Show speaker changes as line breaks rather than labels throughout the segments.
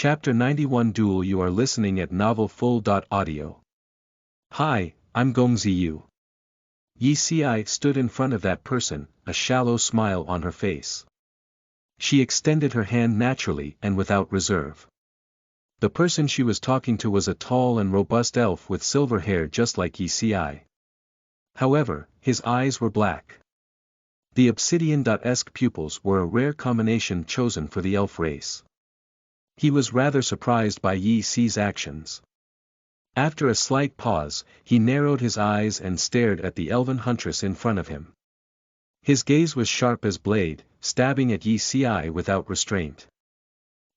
Chapter 91 Duel. You are listening at Novel Full. Audio. Hi, I'm Gongzi Yu. Yi Xi stood in front of that person, a shallow smile on her face. She extended her hand naturally and without reserve. The person she was talking to was a tall and robust elf with silver hair just like Yi Xi. However, his eyes were black. The obsidian-esque pupils were a rare combination chosen for the elf race. He was rather surprised by Yi Xi's actions. After a slight pause, he narrowed his eyes and stared at the elven huntress in front of him. His gaze was sharp as blade, stabbing at Yi Xi without restraint.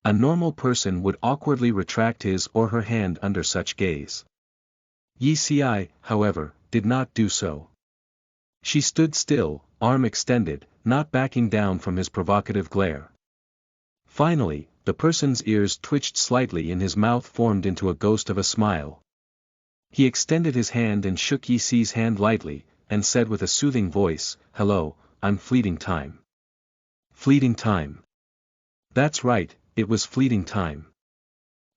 A normal person would awkwardly retract his or her hand under such gaze. Yi Xi, however, did not do so. She stood still, arm extended, not backing down from his provocative glare. Finally, the person's ears twitched slightly and his mouth formed into a ghost of a smile. He extended his hand and shook Yi Xi's hand lightly, and said with a soothing voice, "Hello, I'm Fleeting Time." Fleeting Time. That's right, it was Fleeting Time.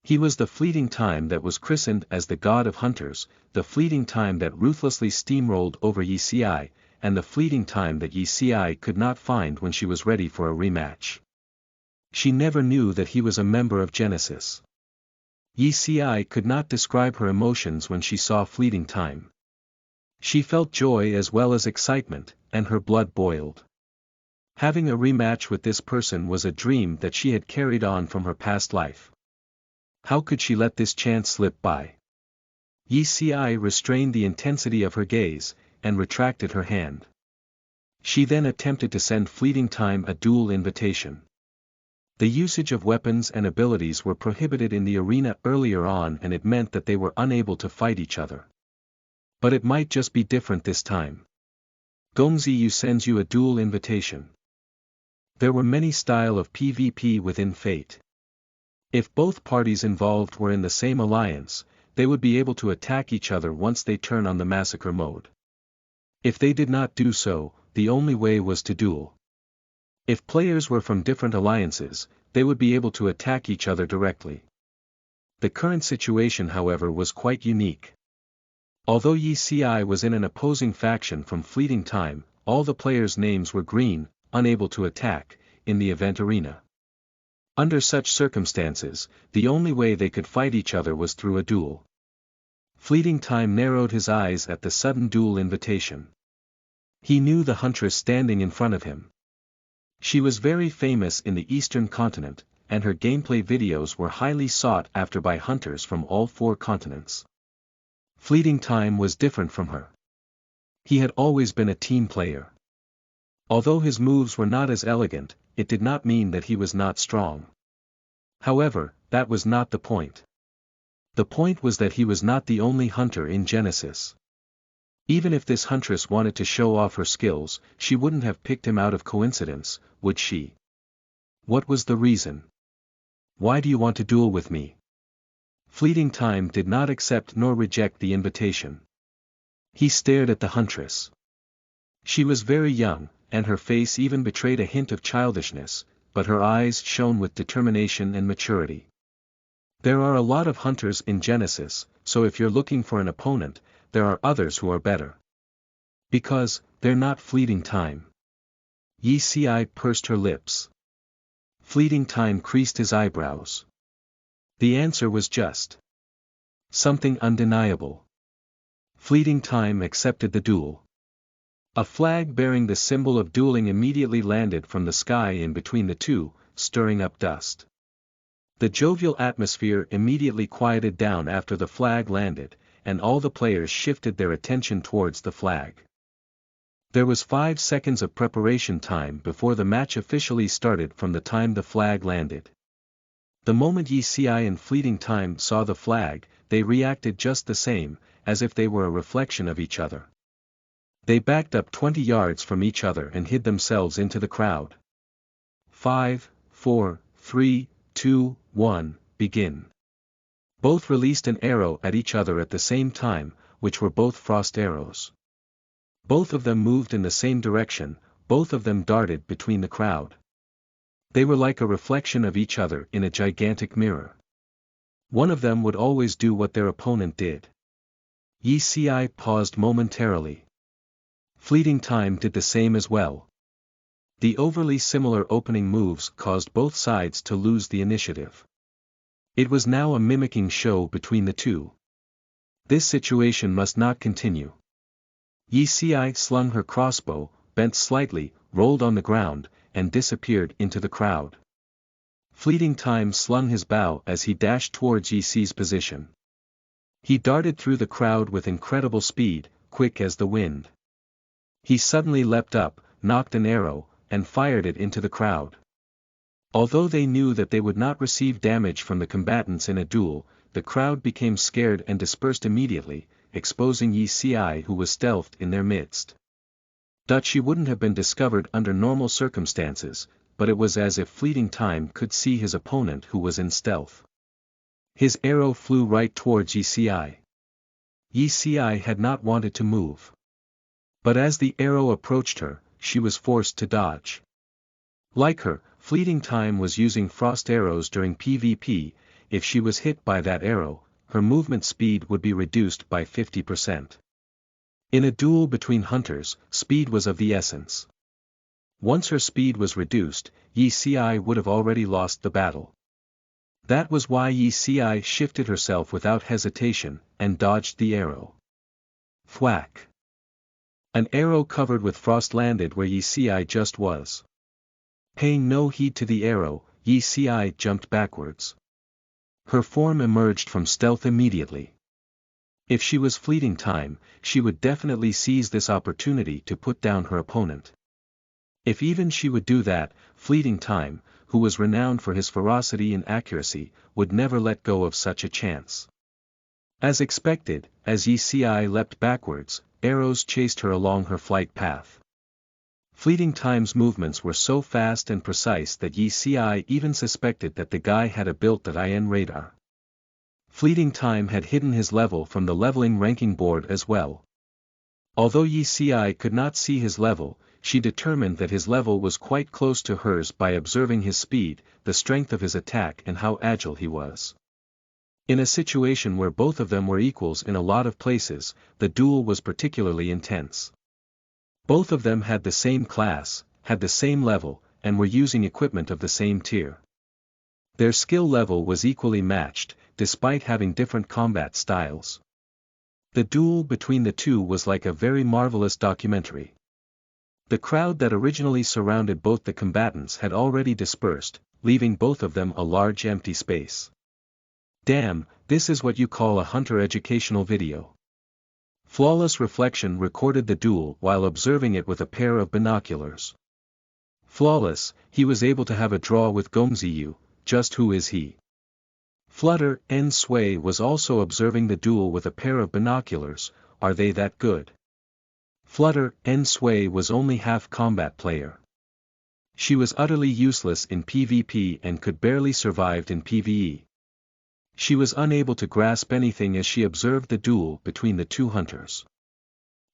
He was the Fleeting Time that was christened as the God of Hunters, the Fleeting Time that ruthlessly steamrolled over Yi Xi, and the Fleeting Time that Yi Xi could not find when she was ready for a rematch. She never knew that he was a member of Genesis. Yi Xi could not describe her emotions when she saw Fleeting Time. She felt joy as well as excitement, and her blood boiled. Having a rematch with this person was a dream that she had carried on from her past life. How could she let this chance slip by? Yi Xi restrained the intensity of her gaze, and retracted her hand. She then attempted to send Fleeting Time a duel invitation. The usage of weapons and abilities were prohibited in the arena earlier on, and it meant that they were unable to fight each other. But it might just be different this time. Gongzi Yu sends you a duel invitation. There were many styles of PvP within Fate. If both parties involved were in the same alliance, they would be able to attack each other once they turn on the massacre mode. If they did not do so, the only way was to duel. If players were from different alliances, they would be able to attack each other directly. The current situation, however, was quite unique. Although Yi Xi was in an opposing faction from Fleeting Time, all the players' names were green, unable to attack, in the event arena. Under such circumstances, the only way they could fight each other was through a duel. Fleeting Time narrowed his eyes at the sudden duel invitation. He knew the huntress standing in front of him. She was very famous in the Eastern continent, and her gameplay videos were highly sought after by hunters from all 4 continents. Fleeting Time was different from her. He had always been a team player. Although his moves were not as elegant, it did not mean that he was not strong. However, that was not the point. The point was that he was not the only hunter in Genesis. Even if this huntress wanted to show off her skills, she wouldn't have picked him out of coincidence, would she? What was the reason? Why do you want to duel with me? Fleeting Time did not accept nor reject the invitation. He stared at the huntress. She was very young, and her face even betrayed a hint of childishness, but her eyes shone with determination and maturity. There are a lot of hunters in Genesis, so if you're looking for an opponent, there are others who are better. Because, they're not Fleeting Time. Yi Xi pursed her lips. Fleeting Time creased his eyebrows. The answer was just something undeniable. Fleeting Time accepted the duel. A flag bearing the symbol of dueling immediately landed from the sky in between the two, stirring up dust. The jovial atmosphere immediately quieted down after the flag landed, and all the players shifted their attention towards the flag. There was 5 seconds of preparation time before the match officially started from the time the flag landed. The moment Yi Xi and Fleeting Time saw the flag, they reacted just the same, as if they were a reflection of each other. They backed up 20 yards from each other and hid themselves into the crowd. 5, 4, 3, 2, 1, begin. Both released an arrow at each other at the same time, which were both frost arrows. Both of them moved in the same direction, both of them darted between the crowd. They were like a reflection of each other in a gigantic mirror. One of them would always do what their opponent did. Yi Si paused momentarily. Fleeting Time did the same as well. The overly similar opening moves caused both sides to lose the initiative. It was now a mimicking show between the two. This situation must not continue. Yi Si slung her crossbow, bent slightly, rolled on the ground, and disappeared into the crowd. Fleeting Time slung his bow as he dashed towards Yi Si's position. He darted through the crowd with incredible speed, quick as the wind. He suddenly leapt up, nocked an arrow, and fired it into the crowd. Although they knew that they would not receive damage from the combatants in a duel, the crowd became scared and dispersed immediately, exposing Yi Si who was stealthed in their midst. She wouldn't have been discovered under normal circumstances, but it was as if Fleeting Time could see his opponent who was in stealth. His arrow flew right towards Yi Si. Yi Si had not wanted to move. But as the arrow approached her, she was forced to dodge. Like her, Fleeting Time was using frost arrows during PvP. If she was hit by that arrow, her movement speed would be reduced by 50%. In a duel between hunters, speed was of the essence. Once her speed was reduced, Yi Si would have already lost the battle. That was why Yi Si shifted herself without hesitation, and dodged the arrow. Thwack! An arrow covered with frost landed where Yi Si just was. Paying no heed to the arrow, Yi Si jumped backwards. Her form emerged from stealth immediately. If she was Fleeting Time, she would definitely seize this opportunity to put down her opponent. If even she would do that, Fleeting Time, who was renowned for his ferocity and accuracy, would never let go of such a chance. As expected, as Yi Si leapt backwards, arrows chased her along her flight path. Fleeting Time's movements were so fast and precise that Yi Si even suspected that the guy had a built-in radar. Fleeting Time had hidden his level from the leveling ranking board as well. Although Yi Si could not see his level, she determined that his level was quite close to hers by observing his speed, the strength of his attack and how agile he was. In a situation where both of them were equals in a lot of places, the duel was particularly intense. Both of them had the same class, had the same level, and were using equipment of the same tier. Their skill level was equally matched, despite having different combat styles. The duel between the two was like a very marvelous documentary. The crowd that originally surrounded both the combatants had already dispersed, leaving both of them a large empty space. Damn, this is what you call a hunter educational video. Flawless Reflection recorded the duel while observing it with a pair of binoculars. Flawless, he was able to have a draw with Gongziyu, just who is he? Flutter N Sway was also observing the duel with a pair of binoculars. Are they that good? Flutter N Sway was only half combat player. She was utterly useless in PvP and could barely survive in PvE. She was unable to grasp anything as she observed the duel between the two hunters.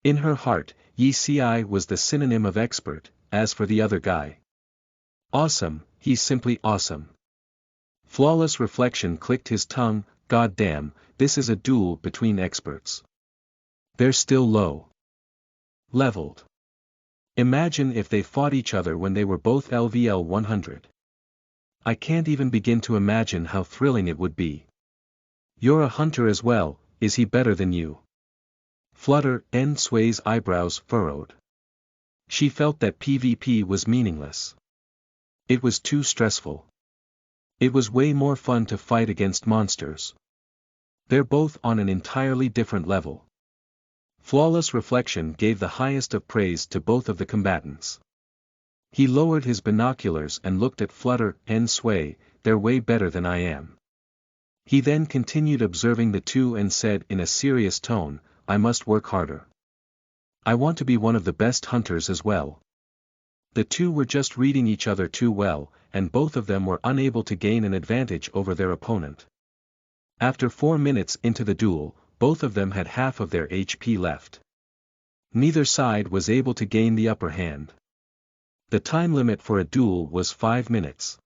In her heart, Yi Si was the synonym of expert. As for the other guy, awesome, he's simply awesome. Flawless Reflection clicked his tongue. God damn, this is a duel between experts. They're still low leveled. Imagine if they fought each other when they were both LVL 100. I can't even begin to imagine how thrilling it would be. You're a hunter as well, is he better than you? Flutter N Sway's eyebrows furrowed. She felt that PvP was meaningless. It was too stressful. It was way more fun to fight against monsters. They're both on an entirely different level. Flawless Reflection gave the highest of praise to both of the combatants. He lowered his binoculars and looked at Flutter N Sway. They're way better than I am. He then continued observing the two and said in a serious tone, I must work harder. I want to be one of the best hunters as well. The two were just reading each other too well, and both of them were unable to gain an advantage over their opponent. After 4 minutes into the duel, both of them had half of their HP left. Neither side was able to gain the upper hand. The time limit for a duel was 5 minutes.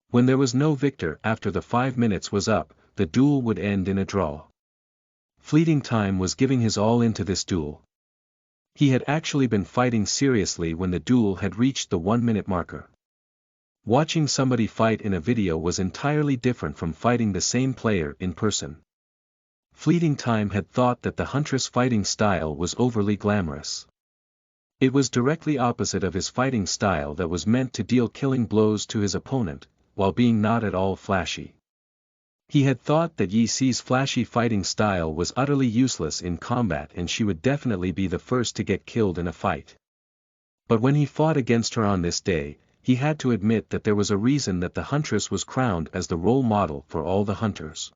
When there was no victor after the 5 minutes was up, the duel would end in a draw. Fleeting Time was giving his all into this duel. He had actually been fighting seriously when the duel had reached the 1-minute marker. Watching somebody fight in a video was entirely different from fighting the same player in person. Fleeting Time had thought that the Huntress fighting style was overly glamorous. It was directly opposite of his fighting style that was meant to deal killing blows to his opponent, while being not at all flashy. He had thought that Yi Si's flashy fighting style was utterly useless in combat and she would definitely be the first to get killed in a fight. But when he fought against her on this day, he had to admit that there was a reason that the Huntress was crowned as the role model for all the hunters.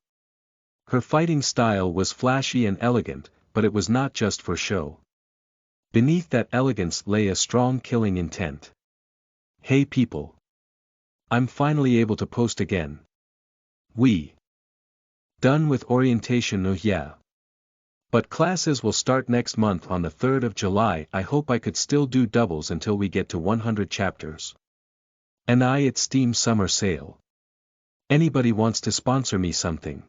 Her fighting style was flashy and elegant, but it was not just for show. Beneath that elegance lay a strong killing intent. Hey people! I'm finally able to post again. Done with orientation, oh yeah. But classes will start next month on the 3rd of July. I hope I could still do doubles until we get to 100 chapters. And it's Steam Summer Sale. Anybody wants to sponsor me something?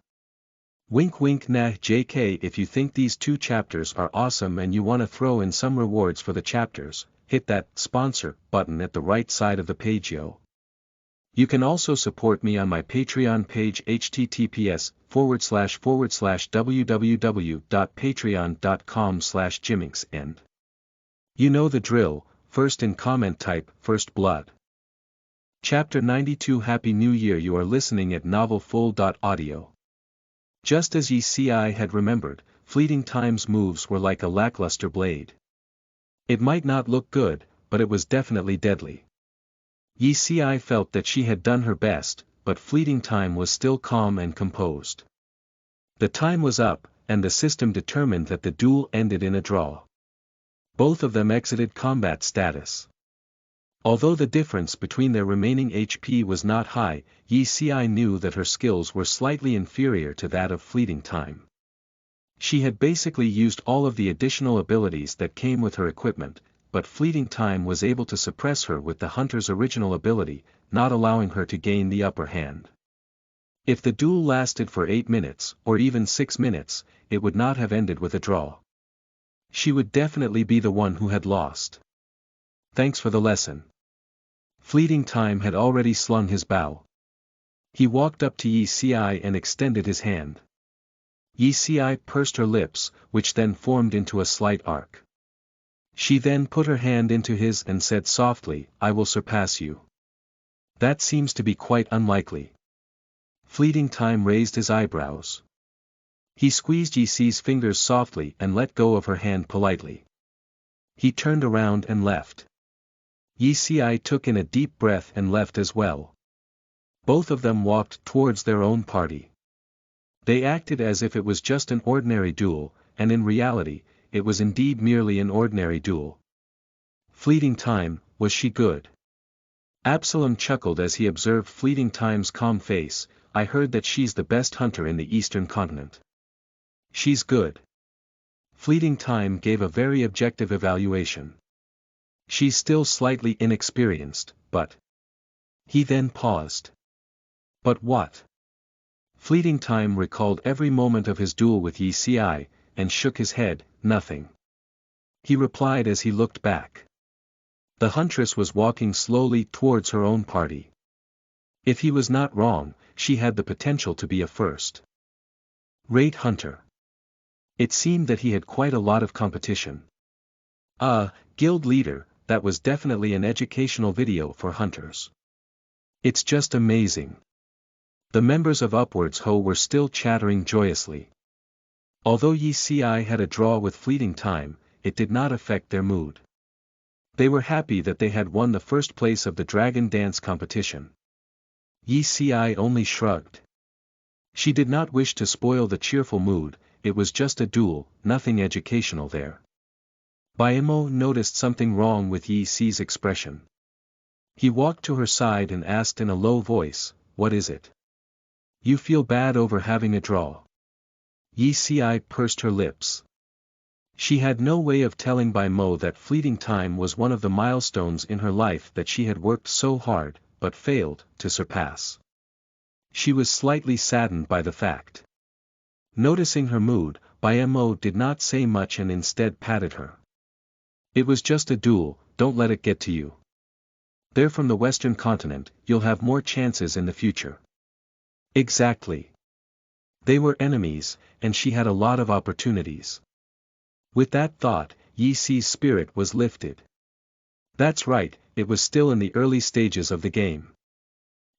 Wink wink nah JK. If you think these 2 chapters are awesome and you want to throw in some rewards for the chapters, hit that sponsor button at the right side of the page yo. You can also support me on my Patreon page https://www.patreon.com/Jiminx and you know the drill, first in comment type, first blood. Chapter 92 Happy New Year. You are listening at novelfull.audio. Just as Yi Si had remembered, Fleeting Time's moves were like a lackluster blade. It might not look good, but it was definitely deadly. Yi Si felt that she had done her best, but Fleeting Time was still calm and composed. The time was up, and the system determined that the duel ended in a draw. Both of them exited combat status. Although the difference between their remaining HP was not high, Yi Si knew that her skills were slightly inferior to that of Fleeting Time. She had basically used all of the additional abilities that came with her equipment, but Fleeting Time was able to suppress her with the Hunter's original ability, not allowing her to gain the upper hand. If the duel lasted for 8 minutes, or even 6 minutes, it would not have ended with a draw. She would definitely be the one who had lost. Thanks for the lesson. Fleeting Time had already slung his bow. He walked up to Yi Si and extended his hand. Yi Si pursed her lips, which then formed into a slight arc. She then put her hand into his and said softly, I will surpass you. That seems to be quite unlikely. Fleeting Time raised his eyebrows. He squeezed Yi Si's fingers softly and let go of her hand politely. He turned around and left. Yi Si took in a deep breath and left as well. Both of them walked towards their own party. They acted as if it was just an ordinary duel, and in reality, it was indeed merely an ordinary duel. Fleeting Time, was she good? Absalom chuckled as he observed Fleeting Time's calm face. I heard that she's the best hunter in the Eastern Continent. She's good. Fleeting Time gave a very objective evaluation. She's still slightly inexperienced, but... He then paused. But what? Fleeting Time recalled every moment of his duel with Yi Si, and shook his head, nothing. He replied as he looked back. The Huntress was walking slowly towards her own party. If he was not wrong, she had the potential to be a first-rate hunter. It seemed that he had quite a lot of competition. Guild leader, that was definitely an educational video for hunters. It's just amazing. The members of Upwards Ho were still chattering joyously. Although Yi Si had a draw with Fleeting Time, it did not affect their mood. They were happy that they had won the first place of the Dragon Dance competition. Yi Si only shrugged. She did not wish to spoil the cheerful mood, it was just a duel, nothing educational there. Baimo noticed something wrong with Yi Si's expression. He walked to her side and asked in a low voice, what is it? You feel bad over having a draw? Yi Si pursed her lips. She had no way of telling Bai Mo that fleeting time was one of the milestones in her life that she had worked so hard, but failed, to surpass. She was slightly saddened by the fact. Noticing her mood, Bai Mo did not say much and instead patted her. "It was just a duel, don't let it get to you. They're from the Western continent, you'll have more chances in the future." Exactly. They were enemies, and she had a lot of opportunities. With that thought, Yi Si's spirit was lifted. That's right, it was still in the early stages of the game.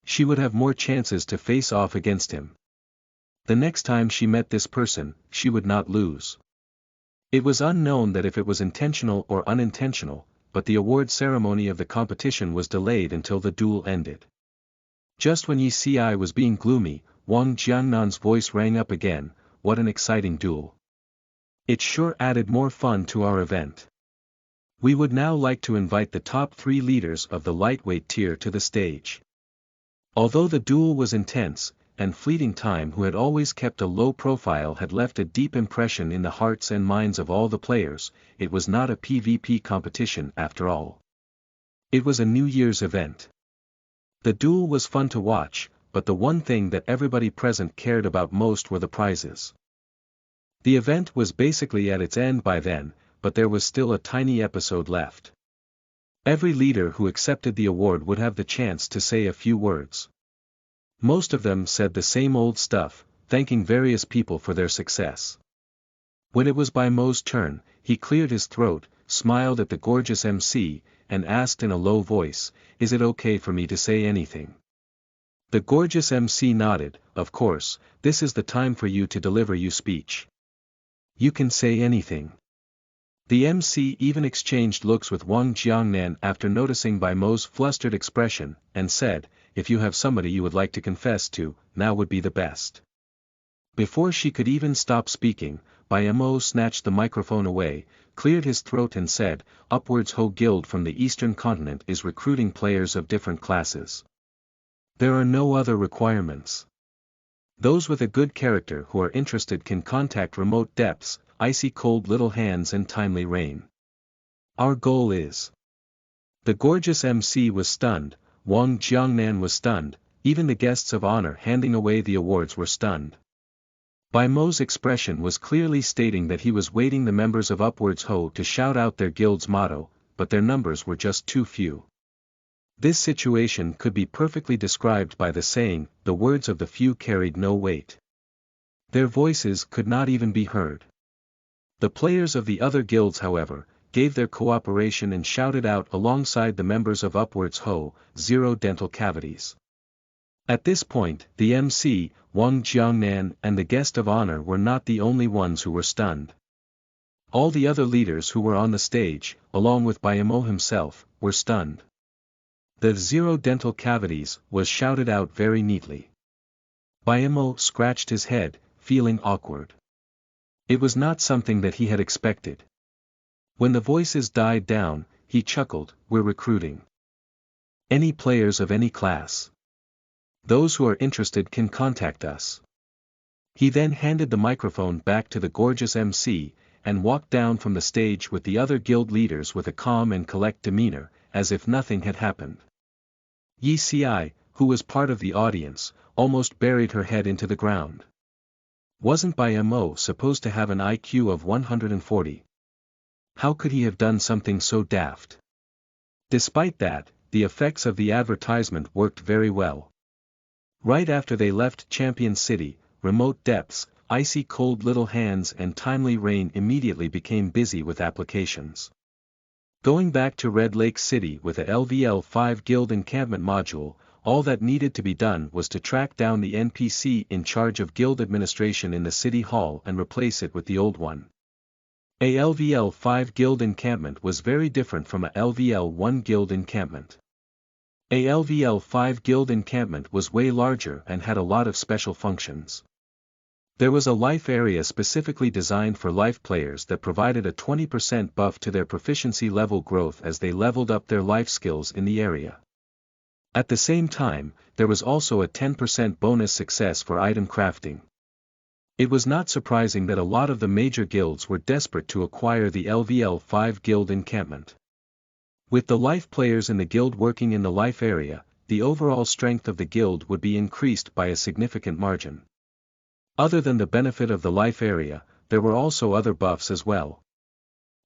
She would have more chances to face off against him. The next time she met this person, she would not lose. It was unknown that if it was intentional or unintentional, but the award ceremony of the competition was delayed until the duel ended. Just when Yi Si was being gloomy, Wang Jiangnan's voice rang up again. "What an exciting duel. It sure added more fun to our event. We would now like to invite the top 3 leaders of the lightweight tier to the stage." Although the duel was intense, and Fleeting Time, who had always kept a low profile, had left a deep impression in the hearts and minds of all the players, it was not a PvP competition after all. It was a New Year's event. The duel was fun to watch, but the one thing that everybody present cared about most were the prizes. The event was basically at its end by then, but there was still a tiny episode left. Every leader who accepted the award would have the chance to say a few words. Most of them said the same old stuff, thanking various people for their success. When it was Bai Mo's turn, he cleared his throat, smiled at the gorgeous MC, and asked in a low voice, "Is it okay for me to say anything?" The gorgeous MC nodded. "Of course, this is the time for you to deliver your speech. You can say anything." The MC even exchanged looks with Wang Jiangnan after noticing Bai Mo's flustered expression, and said, "If you have somebody you would like to confess to, now would be the best." Before she could even stop speaking, Bai Mo snatched the microphone away, cleared his throat and said, "Upwards Ho Guild from the Eastern Continent is recruiting players of different classes. There are no other requirements. Those with a good character who are interested can contact Remote Depths, Icy Cold Little Hands and Timely Rain. Our goal is..." The gorgeous MC was stunned, Wang Jiangnan was stunned, even the guests of honor handing away the awards were stunned. Bai Mo's expression was clearly stating that he was waiting the members of Upwards Ho to shout out their guild's motto, but their numbers were just too few. This situation could be perfectly described by the saying, "The words of the few carried no weight." Their voices could not even be heard. The players of the other guilds, however, gave their cooperation and shouted out alongside the members of Upwards Ho, "Zero dental cavities." At this point, the MC, Wang Jiangnan and the guest of honor were not the only ones who were stunned. All the other leaders who were on the stage, along with Bai Mo himself, were stunned. The "Zero dental cavities" was shouted out very neatly. Bai Mo scratched his head, feeling awkward. It was not something that he had expected. When the voices died down, he chuckled, "We're recruiting any players of any class. Those who are interested can contact us." He then handed the microphone back to the gorgeous MC, and walked down from the stage with the other guild leaders with a calm and collect demeanor, as if nothing had happened. Yi Si, who was part of the audience, almost buried her head into the ground. Wasn't Bai Mo supposed to have an IQ of 140? How could he have done something so daft? Despite that, the effects of the advertisement worked very well. Right after they left Champion City, Remote Depths, Icy Cold Little Hands and Timely Rain immediately became busy with applications. Going back to Red Lake City with a LVL5 Guild encampment module, all that needed to be done was to track down the NPC in charge of guild administration in the city hall and replace it with the old one. A LVL5 Guild encampment was very different from a LVL1 Guild encampment. A LVL5 Guild encampment was way larger and had a lot of special functions. There was a life area specifically designed for life players that provided a 20% buff to their proficiency level growth as they leveled up their life skills in the area. At the same time, there was also a 10% bonus success for item crafting. It was not surprising that a lot of the major guilds were desperate to acquire the LVL-5 guild encampment. With the life players in the guild working in the life area, the overall strength of the guild would be increased by a significant margin. Other than the benefit of the life area, there were also other buffs as well.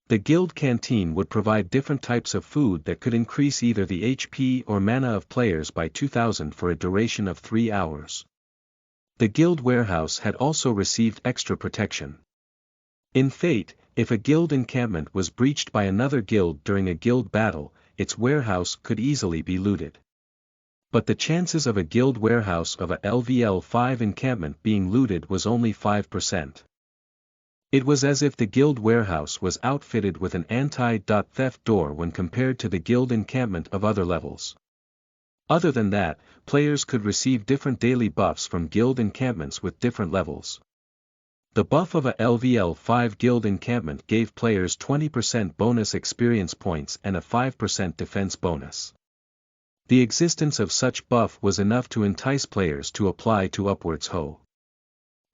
The guild canteen would provide different types of food that could increase either the HP or mana of players by 2000 for a duration of 3 hours. The guild warehouse had also received extra protection. In Fate, if a guild encampment was breached by another guild during a guild battle, its warehouse could easily be looted. But the chances of a guild warehouse of a LVL-5 encampment being looted was only 5%. It was as if the guild warehouse was outfitted with an anti-theft door when compared to the guild encampment of other levels. Other than that, players could receive different daily buffs from guild encampments with different levels. The buff of a LVL-5 guild encampment gave players 20% bonus experience points and a 5% defense bonus. The existence of such buff was enough to entice players to apply to Upwards Ho.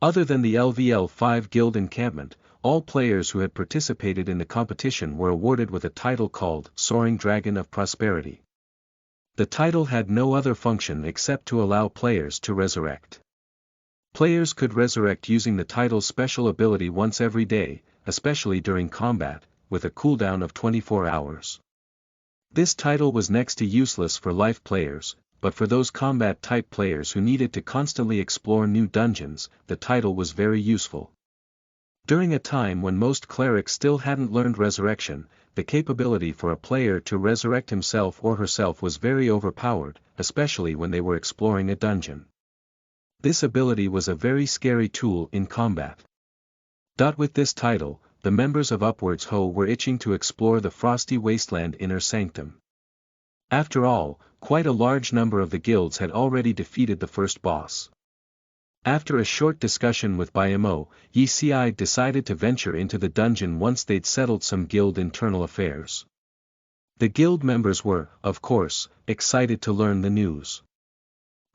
Other than the LVL-5 guild encampment, all players who had participated in the competition were awarded with a title called Soaring Dragon of Prosperity. The title had no other function except to allow players to resurrect. Players could resurrect using the title's special ability once every day, especially during combat, with a cooldown of 24 hours. This title was next to useless for life players, but for those combat-type players who needed to constantly explore new dungeons, the title was very useful. During a time when most clerics still hadn't learned resurrection, the capability for a player to resurrect himself or herself was very overpowered, especially when they were exploring a dungeon. This ability was a very scary tool in combat. With this title, the members of Upwards Ho were itching to explore the frosty wasteland inner sanctum. After all, quite a large number of the guilds had already defeated the first boss. After a short discussion with Bayamo, Yi Si decided to venture into the dungeon once they'd settled some guild internal affairs. The guild members were, of course, excited to learn the news.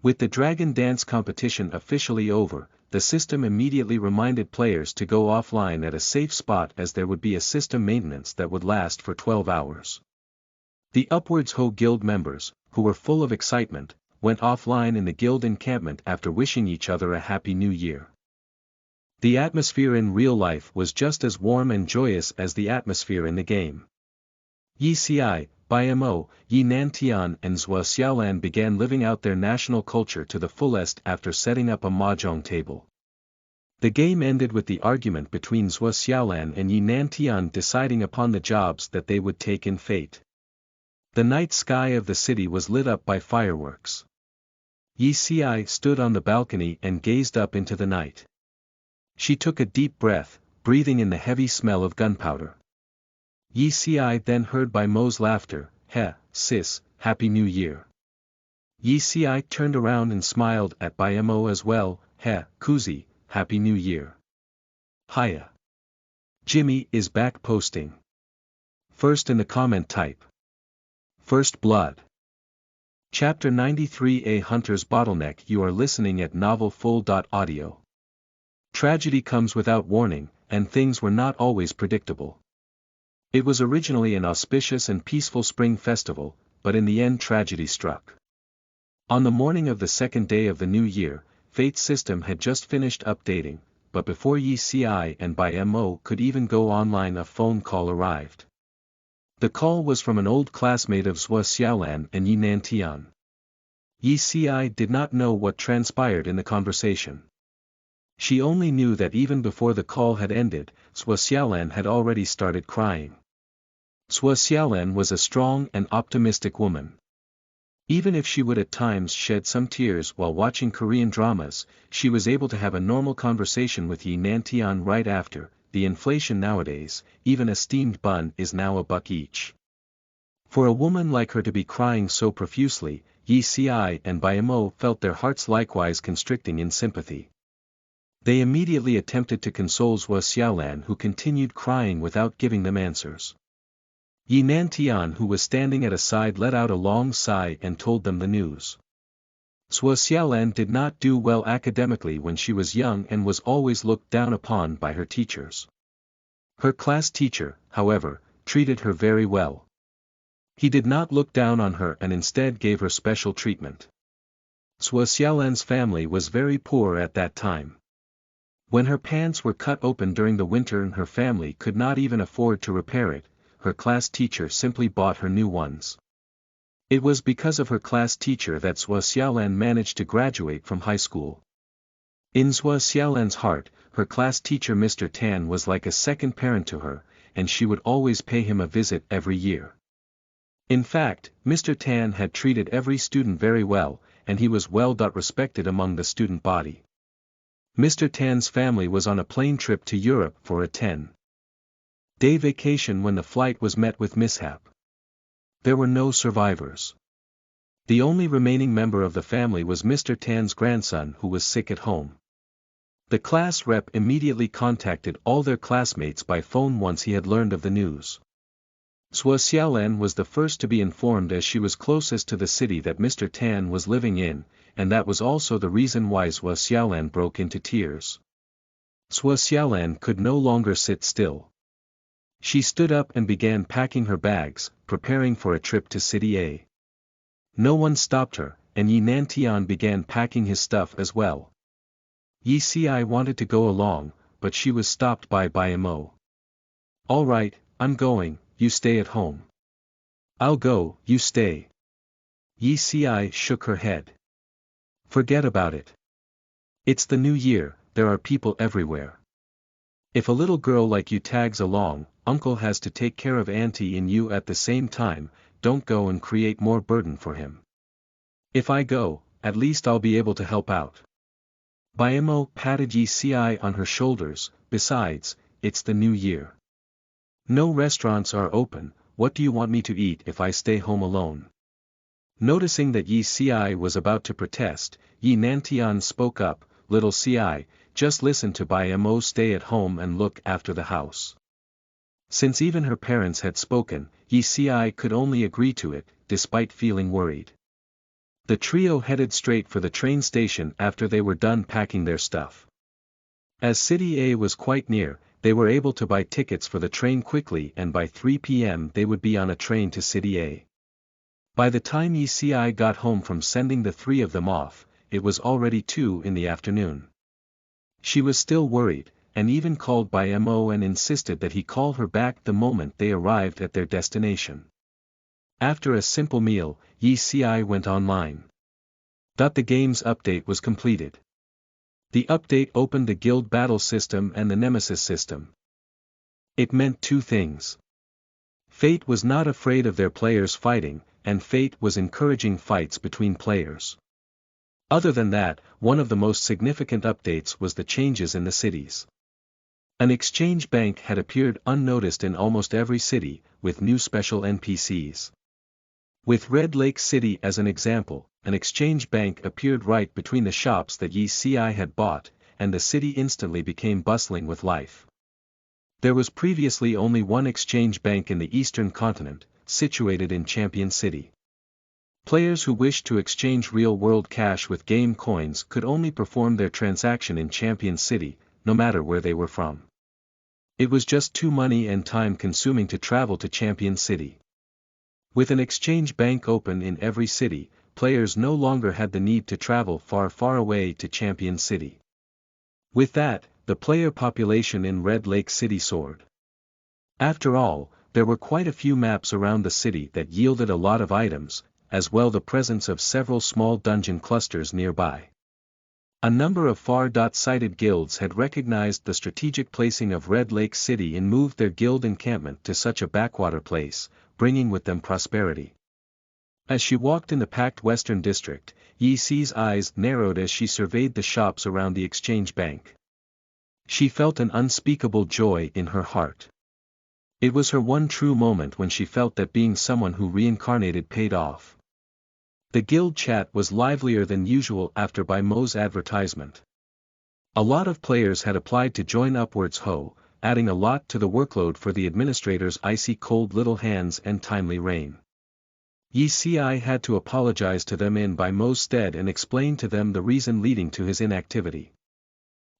With the Dragon Dance competition officially over, the system immediately reminded players to go offline at a safe spot as there would be a system maintenance that would last for 12 hours. The Upwards Ho guild members, who were full of excitement, went offline in the guild encampment after wishing each other a happy new year. The atmosphere in real life was just as warm and joyous as the atmosphere in the game. Yi Si, Bayamo, Yi Nantian and Zhuo Xiaolan began living out their national culture to the fullest after setting up a mahjong table. The game ended with the argument between Zhuo Xiaolan and Yi Nantian deciding upon the jobs that they would take in Fate. The night sky of the city was lit up by fireworks. Yi Si stood on the balcony and gazed up into the night. She took a deep breath, breathing in the heavy smell of gunpowder. Yi Si then heard Baimo's laughter. "Heh, sis, Happy New Year." Yi Si turned around and smiled at Baimo as well. "Heh, Kuzi, Happy New Year." "Hiya. Jimmy is back posting. First in the comment type. First Blood. Chapter 93, A Hunter's Bottleneck. You are listening at NovelFull.audio. Tragedy comes without warning, and things were not always predictable. It was originally an auspicious and peaceful spring festival, but in the end tragedy struck. On the morning of the second day of the new year, Fate's system had just finished updating, but before Yi Si and Bayamo could even go online a phone call arrived. The call was from an old classmate of Zhuo Xiaolan and Yi Nantian. Yi Si did not know what transpired in the conversation. She only knew that even before the call had ended, Zhuo Xiaolan had already started crying. Zhuo Xiaolan was a strong and optimistic woman. Even if she would at times shed some tears while watching Korean dramas, she was able to have a normal conversation with Yi Nantian right after. The inflation nowadays, even a steamed bun is now $1 each. For a woman like her to be crying so profusely, Yi Si and Bayamo felt their hearts likewise constricting in sympathy. They immediately attempted to console Zhuo Xiaolan, who continued crying without giving them answers. Yi Nantian, who was standing at a side, let out a long sigh and told them the news. Sua Xiaolan did not do well academically when she was young and was always looked down upon by her teachers. Her class teacher, however, treated her very well. He did not look down on her and instead gave her special treatment. Sua Xiaolan's family was very poor at that time. When her pants were cut open during the winter and her family could not even afford to repair it, her class teacher simply bought her new ones. It was because of her class teacher that Sua Xiaolan managed to graduate from high school. In Sua Xiaolan's heart, her class teacher Mr. Tan was like a second parent to her, and she would always pay him a visit every year. In fact, Mr. Tan had treated every student very well, and he was well respected among the student body. Mr. Tan's family was on a plane trip to Europe for a 10-day vacation when the flight was met with mishap. There were no survivors. The only remaining member of the family was Mr. Tan's grandson who was sick at home. The class rep immediately contacted all their classmates by phone once he had learned of the news. Sua Xiaolan was the first to be informed as she was closest to the city that Mr. Tan was living in, and that was also the reason why Sua Xiaolan broke into tears. Sua Xiaolan could no longer sit still. She stood up and began packing her bags, preparing for a trip to City A. No one stopped her, and Yi Nantian began packing his stuff as well. Yi Ci wanted to go along, but she was stopped by Mo. "All right, I'm going, you stay at home." "I'll go, you stay." Yi Ci shook her head. "Forget about it. It's the new year, there are people everywhere. If a little girl like you tags along, uncle has to take care of auntie and you at the same time, don't go and create more burden for him. If I go, at least I'll be able to help out." Biamo patted Yi Ci on her shoulders. "Besides, it's the new year. No restaurants are open, what do you want me to eat if I stay home alone?" Noticing that Yi Ci was about to protest, Yi Nantian spoke up, "Little Ci, just listen to Biamo, stay at home and look after the house." Since even her parents had spoken, Yi Ci could only agree to it, despite feeling worried. The trio headed straight for the train station after they were done packing their stuff. As City A was quite near, they were able to buy tickets for the train quickly and by 3 p.m. they would be on a train to City A. By the time Yi Ci got home from sending the three of them off, it was already 2 in the afternoon. She was still worried, and even called Mo and insisted that he call her back the moment they arrived at their destination. After a simple meal, Yi Ci went online. The game's update was completed. The update opened the guild battle system and the nemesis system. It meant two things. Fate was not afraid of their players fighting, and Fate was encouraging fights between players. Other than that, one of the most significant updates was the changes in the cities. An exchange bank had appeared unnoticed in almost every city, with new special NPCs. With Red Lake City as an example, an exchange bank appeared right between the shops that Yi Ci had bought, and the city instantly became bustling with life. There was previously only one exchange bank in the eastern continent, situated in Champion City. Players who wished to exchange real-world cash with game coins could only perform their transaction in Champion City, no matter where they were from. It was just too money and time consuming to travel to Champion City. With an exchange bank open in every city, players no longer had the need to travel far away to Champion City. With that, the player population in Red Lake City soared. After all, there were quite a few maps around the city that yielded a lot of items, as well the presence of several small dungeon clusters nearby. A number of far-sighted guilds had recognized the strategic placing of Red Lake City and moved their guild encampment to such a backwater place, bringing with them prosperity. As she walked in the packed western district, Yi Ci's eyes narrowed as she surveyed the shops around the exchange bank. She felt an unspeakable joy in her heart. It was her one true moment when she felt that being someone who reincarnated paid off. The guild chat was livelier than usual after Mo's advertisement. A lot of players had applied to join Upwards Ho, adding a lot to the workload for the administrator's icy cold little hands and timely rain. Yi Si had to apologize to them in by Mo's stead and explain to them the reason leading to his inactivity.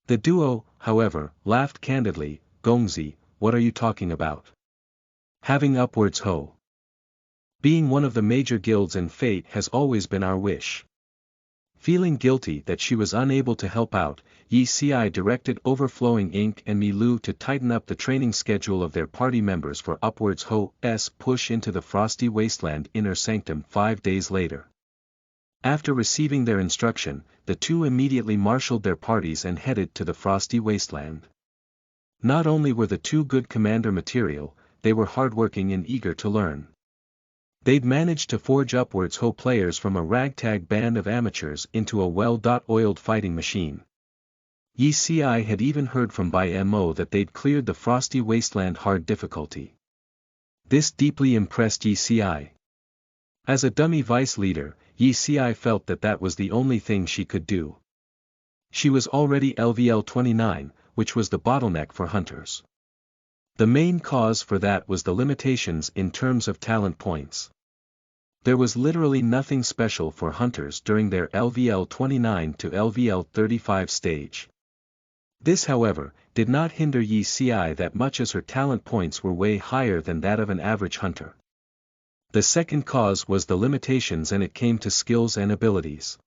The duo, however, laughed candidly. Gongzi, what are you talking about? Having upwards Ho. Being one of the major guilds in Fate has always been our wish. Feeling guilty that she was unable to help out, Yi Si directed Overflowing Ink and Mi Lu to tighten up the training schedule of their party members for Upwards Ho's push into the Frosty Wasteland Inner Sanctum 5 days later. After receiving their instruction, the two immediately marshaled their parties and headed to the Frosty Wasteland. Not only were the two good commander material, they were hardworking and eager to learn. They'd managed to forge Upwards Ho players from a ragtag band of amateurs into a well-oiled fighting machine. Yi Si had even heard from Bai Mo that they'd cleared the Frosty Wasteland hard difficulty. This deeply impressed Yi Si. As a dummy vice leader, Yi Si felt that that was the only thing she could do. She was already LVL 29, which was the bottleneck for hunters. The main cause for that was the limitations in terms of talent points. There was literally nothing special for hunters during their LVL 29 to LVL 35 stage. This, however, did not hinder Yi Si that much as her talent points were way higher than that of an average hunter. The second cause was the limitations, and it came to skills and abilities.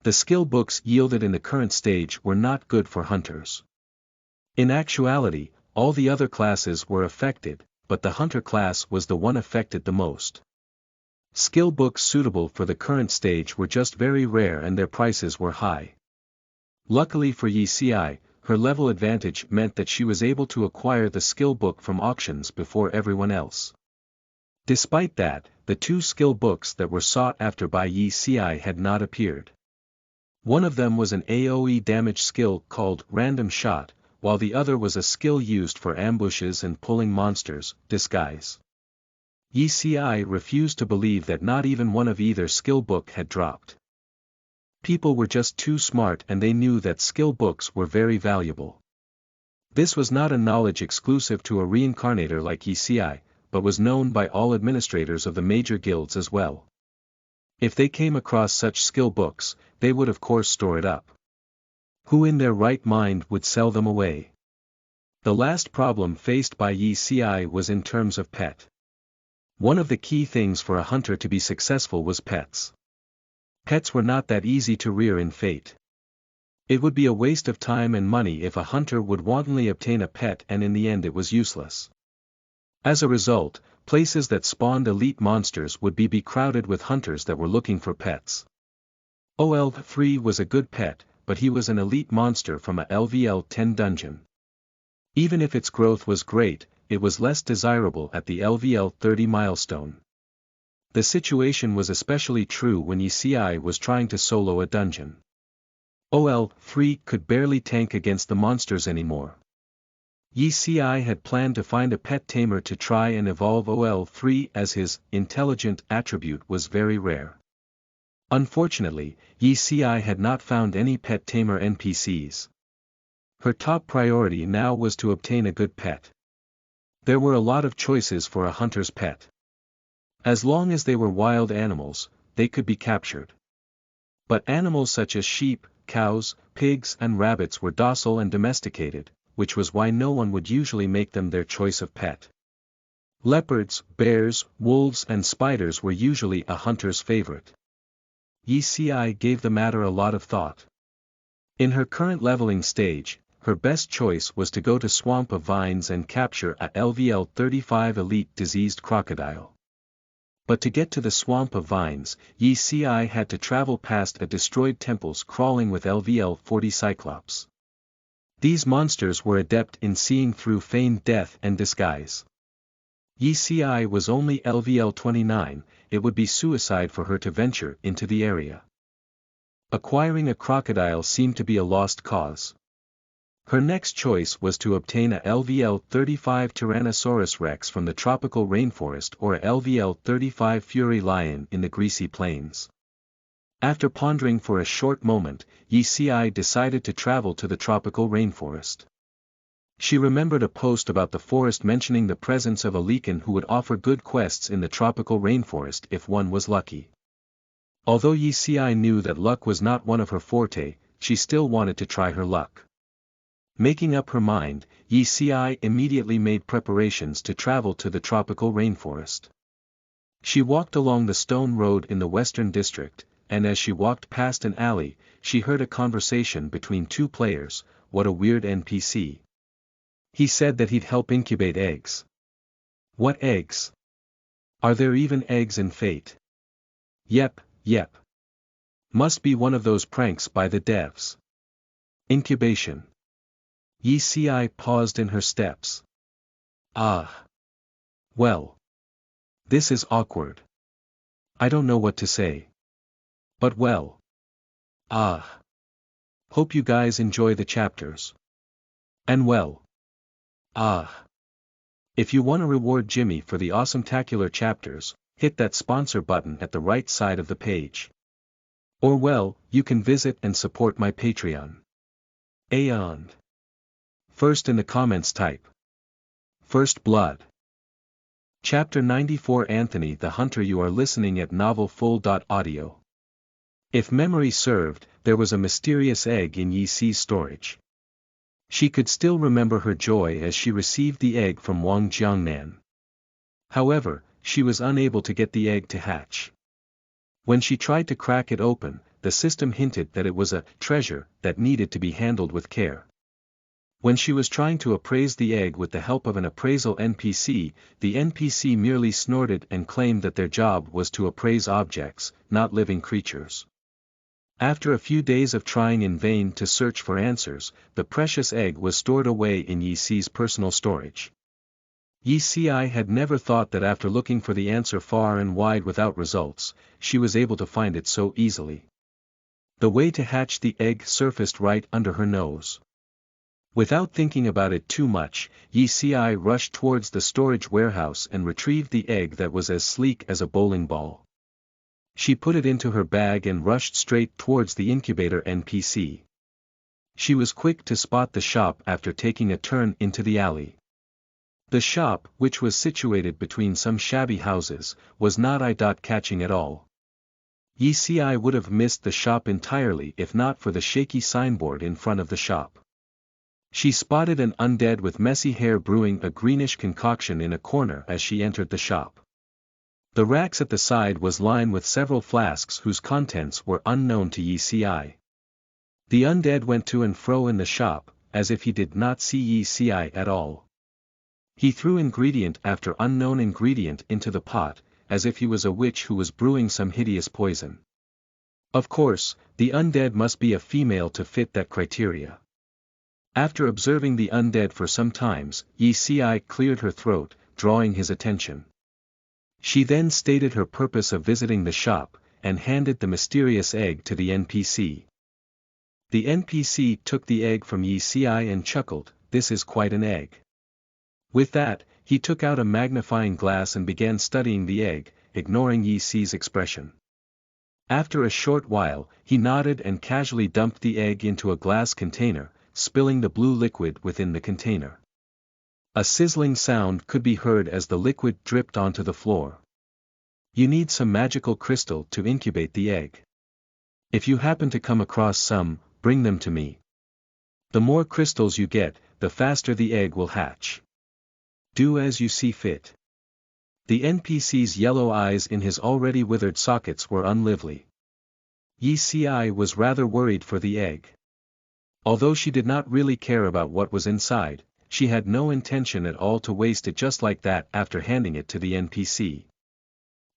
The skill books yielded in the current stage were not good for hunters. In actuality, all the other classes were affected, but the hunter class was the one affected the most. Skill books suitable for the current stage were just very rare and their prices were high. Luckily for Yi Si, her level advantage meant that she was able to acquire the skill book from auctions before everyone else. Despite that, the two skill books that were sought after by Yi Si had not appeared. One of them was an AoE damage skill called Random Shot, while the other was a skill used for ambushes and pulling monsters, Disguise. Yi Si refused to believe that not even one of either skill book had dropped. People were just too smart and they knew that skill books were very valuable. This was not a knowledge exclusive to a reincarnator like Yi Si, but was known by all administrators of the major guilds as well. If they came across such skill books, they would of course store it up. Who in their right mind would sell them away? The last problem faced by Yi Si was in terms of pet. One of the key things for a hunter to be successful was pets. Pets were not that easy to rear in Fate. It would be a waste of time and money if a hunter would wantonly obtain a pet and in the end it was useless. As a result, places that spawned elite monsters would be crowded with hunters that were looking for pets. OL3 was a good pet, but he was an elite monster from a LVL 10 dungeon. Even if its growth was great, it was less desirable at the LVL 30 milestone. The situation was especially true when Yi Si was trying to solo a dungeon. OL3 could barely tank against the monsters anymore. Yi Si had planned to find a pet tamer to try and evolve OL3 as his intelligent attribute was very rare. Unfortunately, Yi Si had not found any pet tamer NPCs. Her top priority now was to obtain a good pet. There were a lot of choices for a hunter's pet. As long as they were wild animals, they could be captured. But animals such as sheep, cows, pigs and rabbits were docile and domesticated, which was why no one would usually make them their choice of pet. Leopards, bears, wolves and spiders were usually a hunter's favorite. Yi Si gave the matter a lot of thought. In her current leveling stage, her best choice was to go to Swamp of Vines and capture a LVL 35 elite diseased crocodile. But to get to the Swamp of Vines, Yi Si had to travel past a destroyed temples crawling with LVL 40 Cyclops. These monsters were adept in seeing through feigned death and disguise. Yi Si was only LVL 29, it would be suicide for her to venture into the area. Acquiring a crocodile seemed to be a lost cause. Her next choice was to obtain a LVL 35 Tyrannosaurus Rex from the tropical rainforest or a LVL 35 Fury Lion in the Greasy Plains. After pondering for a short moment, Yi Si decided to travel to the tropical rainforest. She remembered a post about the forest mentioning the presence of a lichen who would offer good quests in the tropical rainforest if one was lucky. Although Yi Si knew that luck was not one of her forte, she still wanted to try her luck. Making up her mind, Yi Si immediately made preparations to travel to the tropical rainforest. She walked along the stone road in the western district, and as she walked past an alley, she heard a conversation between two players. What a weird NPC. He said that he'd help incubate eggs. What eggs? Are there even eggs in Fate? Yep. Must be one of those pranks by the devs. Incubation. Yi Si paused in her steps. Ah. Well. This is awkward. I don't know what to say. But well. Ah. Hope you guys enjoy the chapters. And well. Ah. If you want to reward Jimmy for the awesome-tacular chapters, hit that sponsor button at the right side of the page. Or well, you can visit and support my Patreon. And. First in the comments type. First Blood. Chapter 94 Anthony the Hunter. You are listening at novelfull.audio. If memory served, there was a mysterious egg in Yi Si's storage. She could still remember her joy as she received the egg from Wang Jiangnan. However, she was unable to get the egg to hatch. When she tried to crack it open, the system hinted that it was a treasure that needed to be handled with care. When she was trying to appraise the egg with the help of an appraisal NPC, the NPC merely snorted and claimed that their job was to appraise objects, not living creatures. After a few days of trying in vain to search for answers, the precious egg was stored away in Yi Si's personal storage. Yi Si had never thought that after looking for the answer far and wide without results, she was able to find it so easily. The way to hatch the egg surfaced right under her nose. Without thinking about it too much, Yi Si rushed towards the storage warehouse and retrieved the egg that was as sleek as a bowling ball. She put it into her bag and rushed straight towards the incubator NPC. She was quick to spot the shop after taking a turn into the alley. The shop, which was situated between some shabby houses, was not eye-catching at all. Yi Si would have missed the shop entirely if not for the shaky signboard in front of the shop. She spotted an undead with messy hair brewing a greenish concoction in a corner as she entered the shop. The racks at the side was lined with several flasks whose contents were unknown to Yi Si. The undead went to and fro in the shop, as if he did not see Yi Si at all. He threw ingredient after unknown ingredient into the pot, as if he was a witch who was brewing some hideous poison. Of course, the undead must be a female to fit that criteria. After observing the undead for some times, Yi Si cleared her throat, drawing his attention. She then stated her purpose of visiting the shop, and handed the mysterious egg to the NPC. The NPC took the egg from Yi Si and chuckled, "This is quite an egg." With that, he took out a magnifying glass and began studying the egg, ignoring Yi Si's expression. After a short while, he nodded and casually dumped the egg into a glass container, spilling the blue liquid within the container. A sizzling sound could be heard as the liquid dripped onto the floor. You need some magical crystal to incubate the egg. If you happen to come across some, bring them to me. The more crystals you get, the faster the egg will hatch. Do as you see fit. The NPC's yellow eyes in his already withered sockets were unlively. Yi Si was rather worried for the egg. Although she did not really care about what was inside, she had no intention at all to waste it just like that after handing it to the NPC.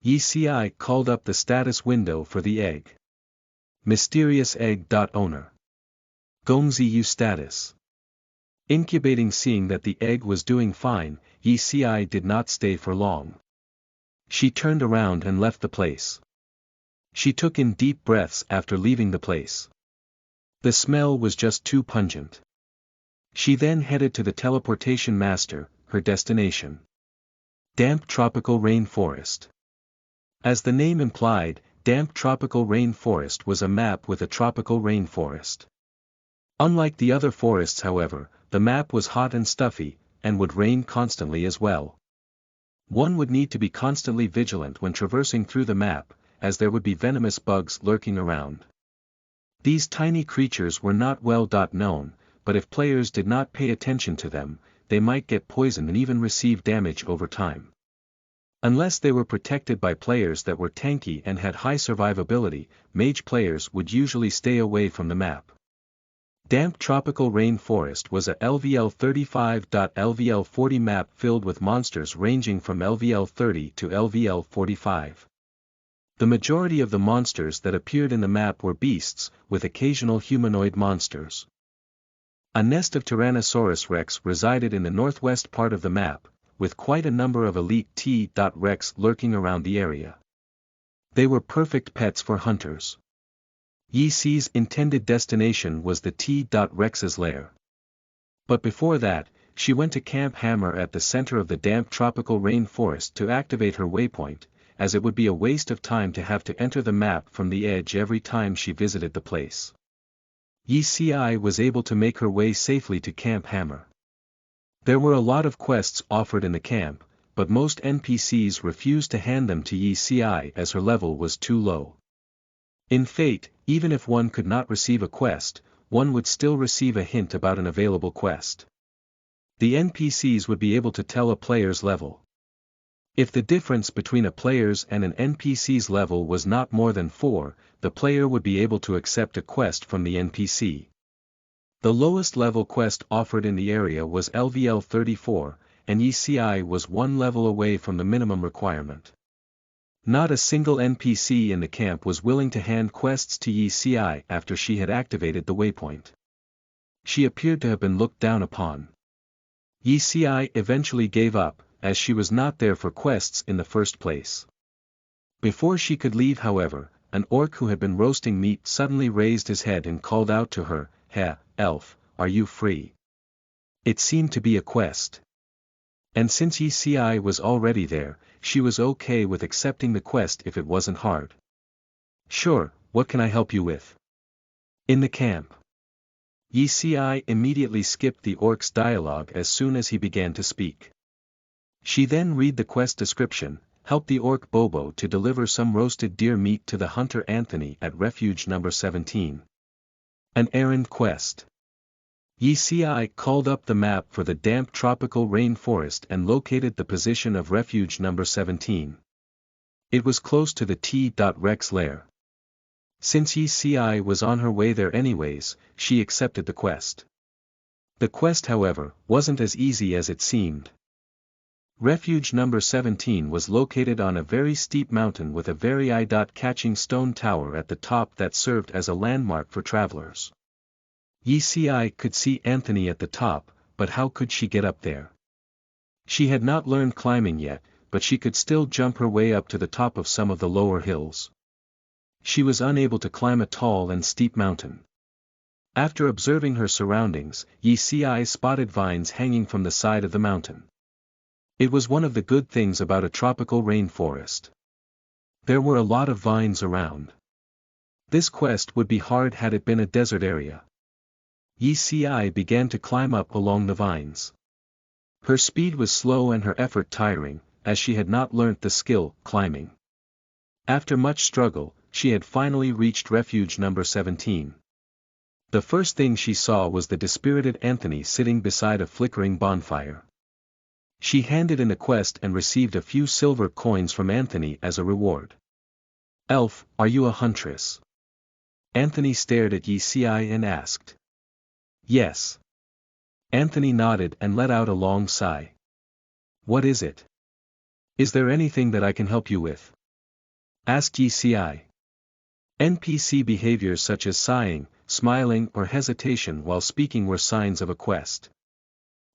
Yi Si called up the status window for the egg. Mysterious egg. Owner. Gongzi Yu status. Incubating. Seeing that the egg was doing fine, Yi Si did not stay for long. She turned around and left the place. She took in deep breaths after leaving the place. The smell was just too pungent. She then headed to the teleportation master, her destination. Damp tropical rainforest. As the name implied, damp tropical rainforest was a map with a tropical rainforest. Unlike the other forests, however, the map was hot and stuffy, and would rain constantly as well. One would need to be constantly vigilant when traversing through the map, as there would be venomous bugs lurking around. These tiny creatures were not well known, but if players did not pay attention to them, they might get poisoned and even receive damage over time. Unless they were protected by players that were tanky and had high survivability, mage players would usually stay away from the map. Damp tropical rainforest was a LVL 35.LVL 40 map filled with monsters ranging from LVL 30 to LVL 45. The majority of the monsters that appeared in the map were beasts, with occasional humanoid monsters. A nest of Tyrannosaurus rex resided in the northwest part of the map, with quite a number of elite T.Rex lurking around the area. They were perfect pets for hunters. Yi Si's intended destination was the T.Rex's lair. But before that, she went to Camp Hammer at the center of the damp tropical rainforest to activate her waypoint, as it would be a waste of time to have to enter the map from the edge every time she visited the place. Yi Si was able to make her way safely to Camp Hammer. There were a lot of quests offered in the camp, but most NPCs refused to hand them to Yi Si as her level was too low. In Fate, even if one could not receive a quest, one would still receive a hint about an available quest. The NPCs would be able to tell a player's level. If the difference between a player's and an NPC's level was not more than 4, the player would be able to accept a quest from the NPC. The lowest level quest offered in the area was LVL 34, and Yi Si was one level away from the minimum requirement. Not a single NPC in the camp was willing to hand quests to Yi Si after she had activated the waypoint. She appeared to have been looked down upon. Yi Si eventually gave up, as she was not there for quests in the first place. Before she could leave, however, an orc who had been roasting meat suddenly raised his head and called out to her, "Heh, elf, are you free?" It seemed to be a quest. And since Yi Si was already there, she was okay with accepting the quest if it wasn't hard. "Sure, what can I help you with?" "In the camp." Yi Si immediately skipped the orc's dialogue as soon as he began to speak. She then read the quest description, help the orc Bobo to deliver some roasted deer meat to the hunter Anthony at refuge number 17. An errand quest. Yi Si called up the map for the damp tropical rainforest and located the position of refuge number 17. It was close to the T.Rex lair. Since Yi Si was on her way there anyways, she accepted the quest. The quest, however, wasn't as easy as it seemed. Refuge number 17 was located on a very steep mountain with a very eye-catching stone tower at the top that served as a landmark for travelers. Yi Si could see Anthony at the top, but how could she get up there? She had not learned climbing yet, but she could still jump her way up to the top of some of the lower hills. She was unable to climb a tall and steep mountain. After observing her surroundings, Yi Si spotted vines hanging from the side of the mountain. It was one of the good things about a tropical rainforest. There were a lot of vines around. This quest would be hard had it been a desert area. Yi Si began to climb up along the vines. Her speed was slow and her effort tiring, as she had not learnt the skill, climbing. After much struggle, she had finally reached refuge number 17. The first thing she saw was the dispirited Anthony sitting beside a flickering bonfire. She handed in a quest and received a few silver coins from Anthony as a reward. "Elf, are you a huntress?" Anthony stared at Yi Si and asked. "Yes." Anthony nodded and let out a long sigh. "What is it? Is there anything that I can help you with?" asked Yi Si. NPC behaviors such as sighing, smiling or hesitation while speaking were signs of a quest.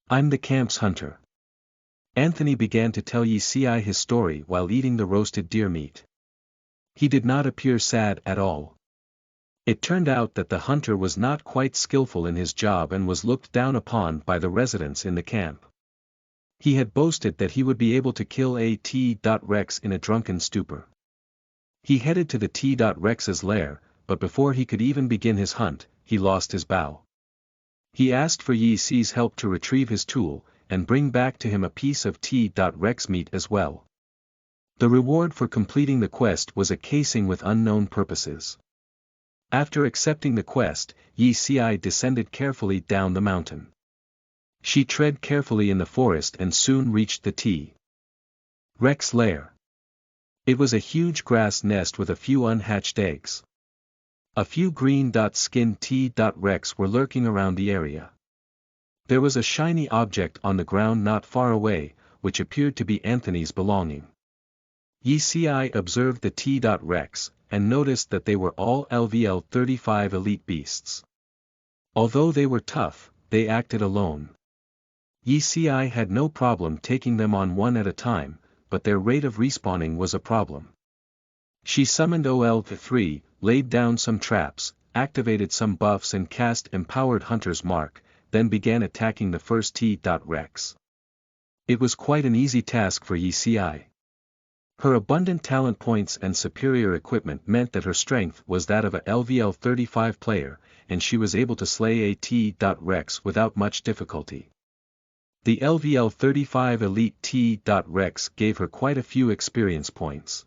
"I'm the camp's hunter." Anthony began to tell Yi Si his story while eating the roasted deer meat. He did not appear sad at all. It turned out that the hunter was not quite skillful in his job and was looked down upon by the residents in the camp. He had boasted that he would be able to kill a T.Rex in a drunken stupor. He headed to the T.Rex's lair, but before he could even begin his hunt, he lost his bow. He asked for Yi Si's help to retrieve his tool, and bring back to him a piece of T.Rex meat as well. The reward for completing the quest was a casing with unknown purposes. After accepting the quest, Yi Si descended carefully down the mountain. She tread carefully in the forest and soon reached the T.Rex lair. It was a huge grass nest with a few unhatched eggs. A few green-skinned T.Rex were lurking around the area. There was a shiny object on the ground not far away, which appeared to be Anthony's belonging. Yi Si observed the T.Rex, and noticed that they were all LVL-35 elite beasts. Although they were tough, they acted alone. Yi Si had no problem taking them on one at a time, but their rate of respawning was a problem. She summoned OL-3, laid down some traps, activated some buffs and cast Empowered Hunter's Mark, then began attacking the first T.Rex. It was quite an easy task for Yi Si. Her abundant talent points and superior equipment meant that her strength was that of a LVL-35 player, and she was able to slay a T.Rex without much difficulty. The LVL-35 Elite T.Rex gave her quite a few experience points.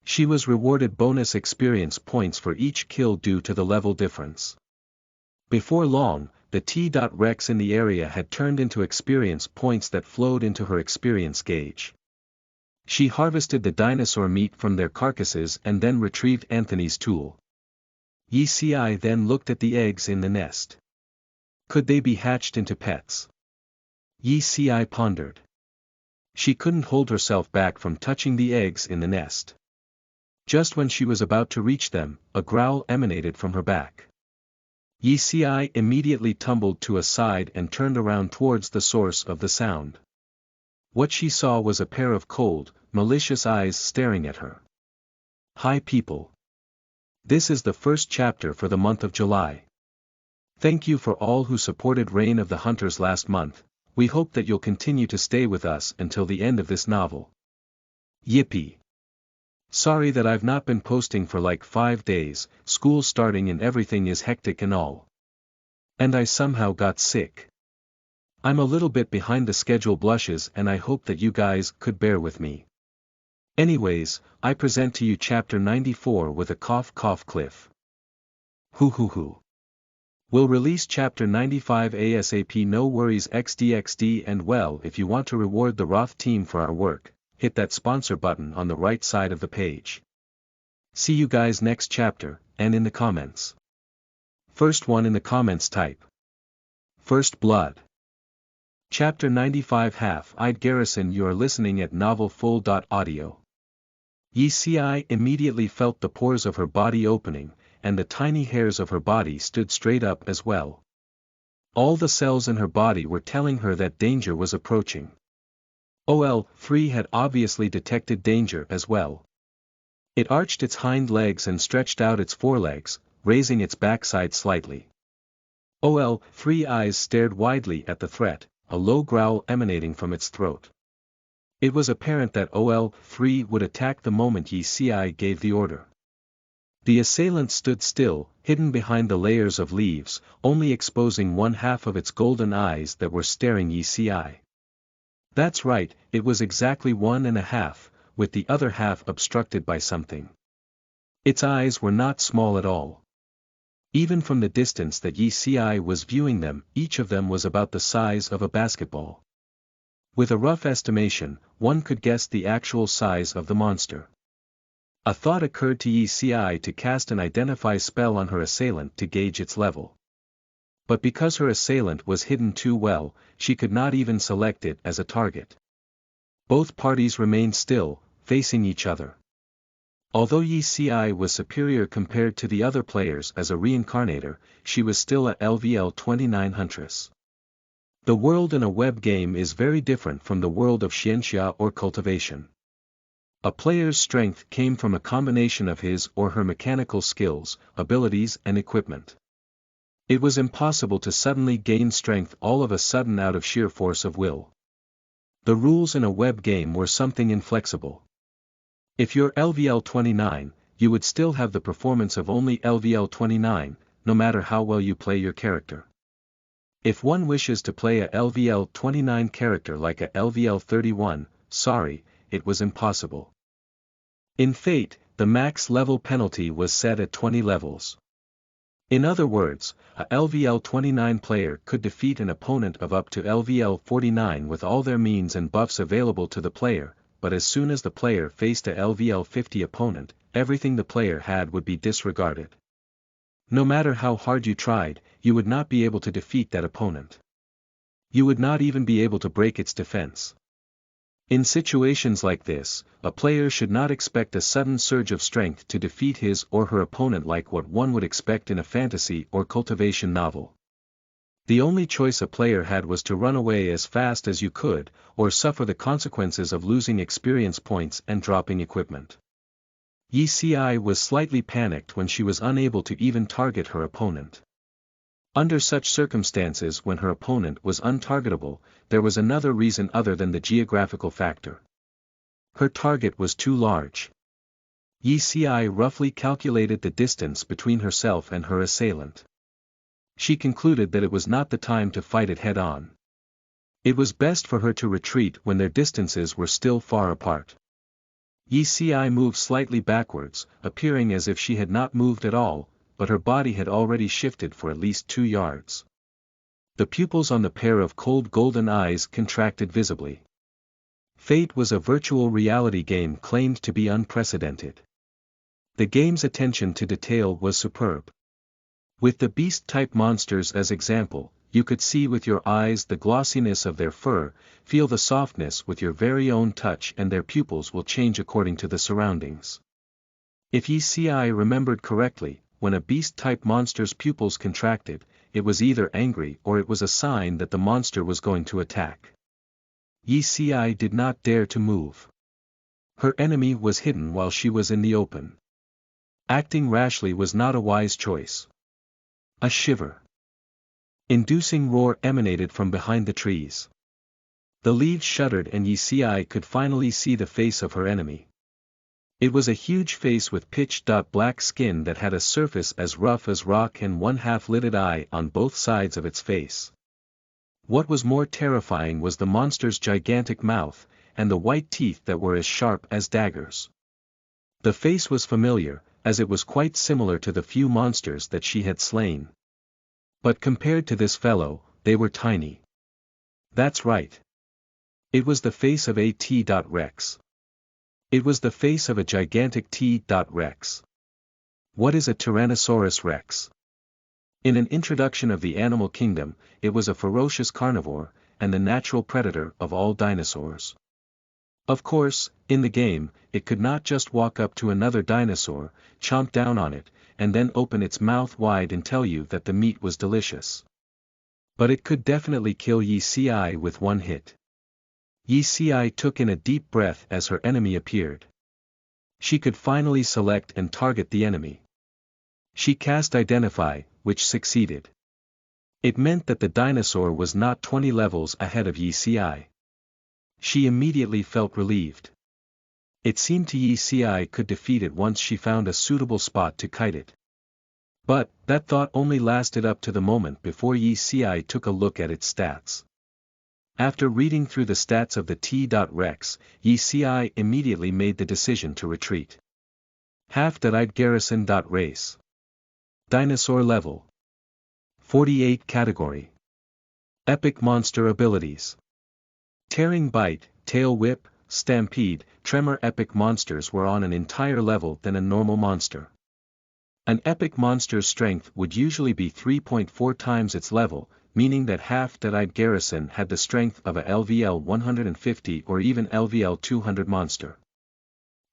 She was rewarded bonus experience points for each kill due to the level difference. Before long, the T.Rex in the area had turned into experience points that flowed into her experience gauge. She harvested the dinosaur meat from their carcasses and then retrieved Anthony's tool. Yi Si then looked at the eggs in the nest. Could they be hatched into pets? Yi Si pondered. She couldn't hold herself back from touching the eggs in the nest. Just when she was about to reach them, a growl emanated from her back. Yi Si immediately tumbled to a side and turned around towards the source of the sound. What she saw was a pair of cold, malicious eyes staring at her. Hi people. This is the first chapter for the month of July. Thank you for all who supported Reign of the Hunters last month. We hope that you'll continue to stay with us until the end of this novel. Yippee. Sorry that I've not been posting for like 5 days, school starting and everything is hectic and all. And I somehow got sick. I'm a little bit behind the schedule, blushes, and I hope that you guys could bear with me. Anyways, I present to you chapter 94 with a cough Cliff. Hoo. We'll release chapter 95 ASAP, no worries XD, and well, if you want to reward the Roth team for our work, hit that sponsor button on the right side of the page. See you guys next chapter, and in the comments. First one in the comments type. First Blood. Chapter 95 Half-Eyed Garrison. You are listening at NovelFull.audio. Yi Si immediately felt the pores of her body opening, and the tiny hairs of her body stood straight up as well. All the cells in her body were telling her that danger was approaching. OL-3 had obviously detected danger as well. It arched its hind legs and stretched out its forelegs, raising its backside slightly. OL-3 eyes stared widely at the threat, a low growl emanating from its throat. It was apparent that OL-3 would attack the moment Yi Si gave the order. The assailant stood still, hidden behind the layers of leaves, only exposing one half of its golden eyes that were staring Yi Si. That's right, it was exactly 1.5, with the other half obstructed by something. Its eyes were not small at all. Even from the distance that Yi Si was viewing them, each of them was about the size of a basketball. With a rough estimation, one could guess the actual size of the monster. A thought occurred to Yi Si to cast an Identify spell on her assailant to gauge its level. But because her assailant was hidden too well, she could not even select it as a target. Both parties remained still, facing each other. Although Yi Si was superior compared to the other players as a reincarnator, she was still a LVL-29 huntress. The world in a web game is very different from the world of Xianxia or cultivation. A player's strength came from a combination of his or her mechanical skills, abilities and equipment. It was impossible to suddenly gain strength all of a sudden out of sheer force of will. The rules in a web game were something inflexible. If you're LVL-29, you would still have the performance of only LVL-29, no matter how well you play your character. If one wishes to play a LVL 29 character like a LVL 31, sorry, it was impossible. In Fate, the max level penalty was set at 20 levels. In other words, a LVL 29 player could defeat an opponent of up to LVL 49 with all their means and buffs available to the player, but as soon as the player faced a LVL 50 opponent, everything the player had would be disregarded. No matter how hard you tried, you would not be able to defeat that opponent. You would not even be able to break its defense. In situations like this, a player should not expect a sudden surge of strength to defeat his or her opponent like what one would expect in a fantasy or cultivation novel. The only choice a player had was to run away as fast as you could, or suffer the consequences of losing experience points and dropping equipment. Yi Si was slightly panicked when she was unable to even target her opponent. Under such circumstances, when her opponent was untargetable, there was another reason other than the geographical factor. Her target was too large. Yi Si roughly calculated the distance between herself and her assailant. She concluded that it was not the time to fight it head-on. It was best for her to retreat when their distances were still far apart. Yi Si moved slightly backwards, appearing as if she had not moved at all, but her body had already shifted for at least 2 yards. The pupils on the pair of cold golden eyes contracted visibly. Fate was a virtual reality game claimed to be unprecedented. The game's attention to detail was superb. With the beast-type monsters as example, you could see with your eyes the glossiness of their fur, feel the softness with your very own touch, and their pupils will change according to the surroundings. If Yi Si remembered correctly, when a beast-type monster's pupils contracted, it was either angry or it was a sign that the monster was going to attack. Yi Si did not dare to move. Her enemy was hidden while she was in the open. Acting rashly was not a wise choice. A shiver-inducing roar emanated from behind the trees. The leaves shuddered and Yi Si could finally see the face of her enemy. It was a huge face with pitch-black skin that had a surface as rough as rock and one half-lidded eye on both sides of its face. What was more terrifying was the monster's gigantic mouth, and the white teeth that were as sharp as daggers. The face was familiar, as it was quite similar to the few monsters that she had slain. But compared to this fellow, they were tiny. That's right. It was the face of a T-Rex. It was the face of a gigantic T-Rex. What is a Tyrannosaurus Rex? In an introduction of the animal kingdom, it was a ferocious carnivore, and the natural predator of all dinosaurs. Of course, in the game, it could not just walk up to another dinosaur, chomp down on it, and then open its mouth wide and tell you that the meat was delicious. But it could definitely kill Yi Si with one hit. Yi Si took in a deep breath as her enemy appeared. She could finally select and target the enemy. She cast Identify, which succeeded. It meant that the dinosaur was not 20 levels ahead of Yi Si. She immediately felt relieved. It seemed to Yi Si could defeat it once she found a suitable spot to kite it. But, that thought only lasted up to the moment before Yi Si took a look at its stats. After reading through the stats of the T-Rex, Yi Si immediately made the decision to retreat. Half-Died Garrison. Race. Dinosaur level. 48 category. Epic monster abilities. Tearing Bite, Tail Whip, Stampede, Tremor. Epic monsters were on an entire level than a normal monster. An epic monster's strength would usually be 3.4 times its level, meaning that Half-Died Garrison had the strength of a LVL 150 or even LVL 200 monster.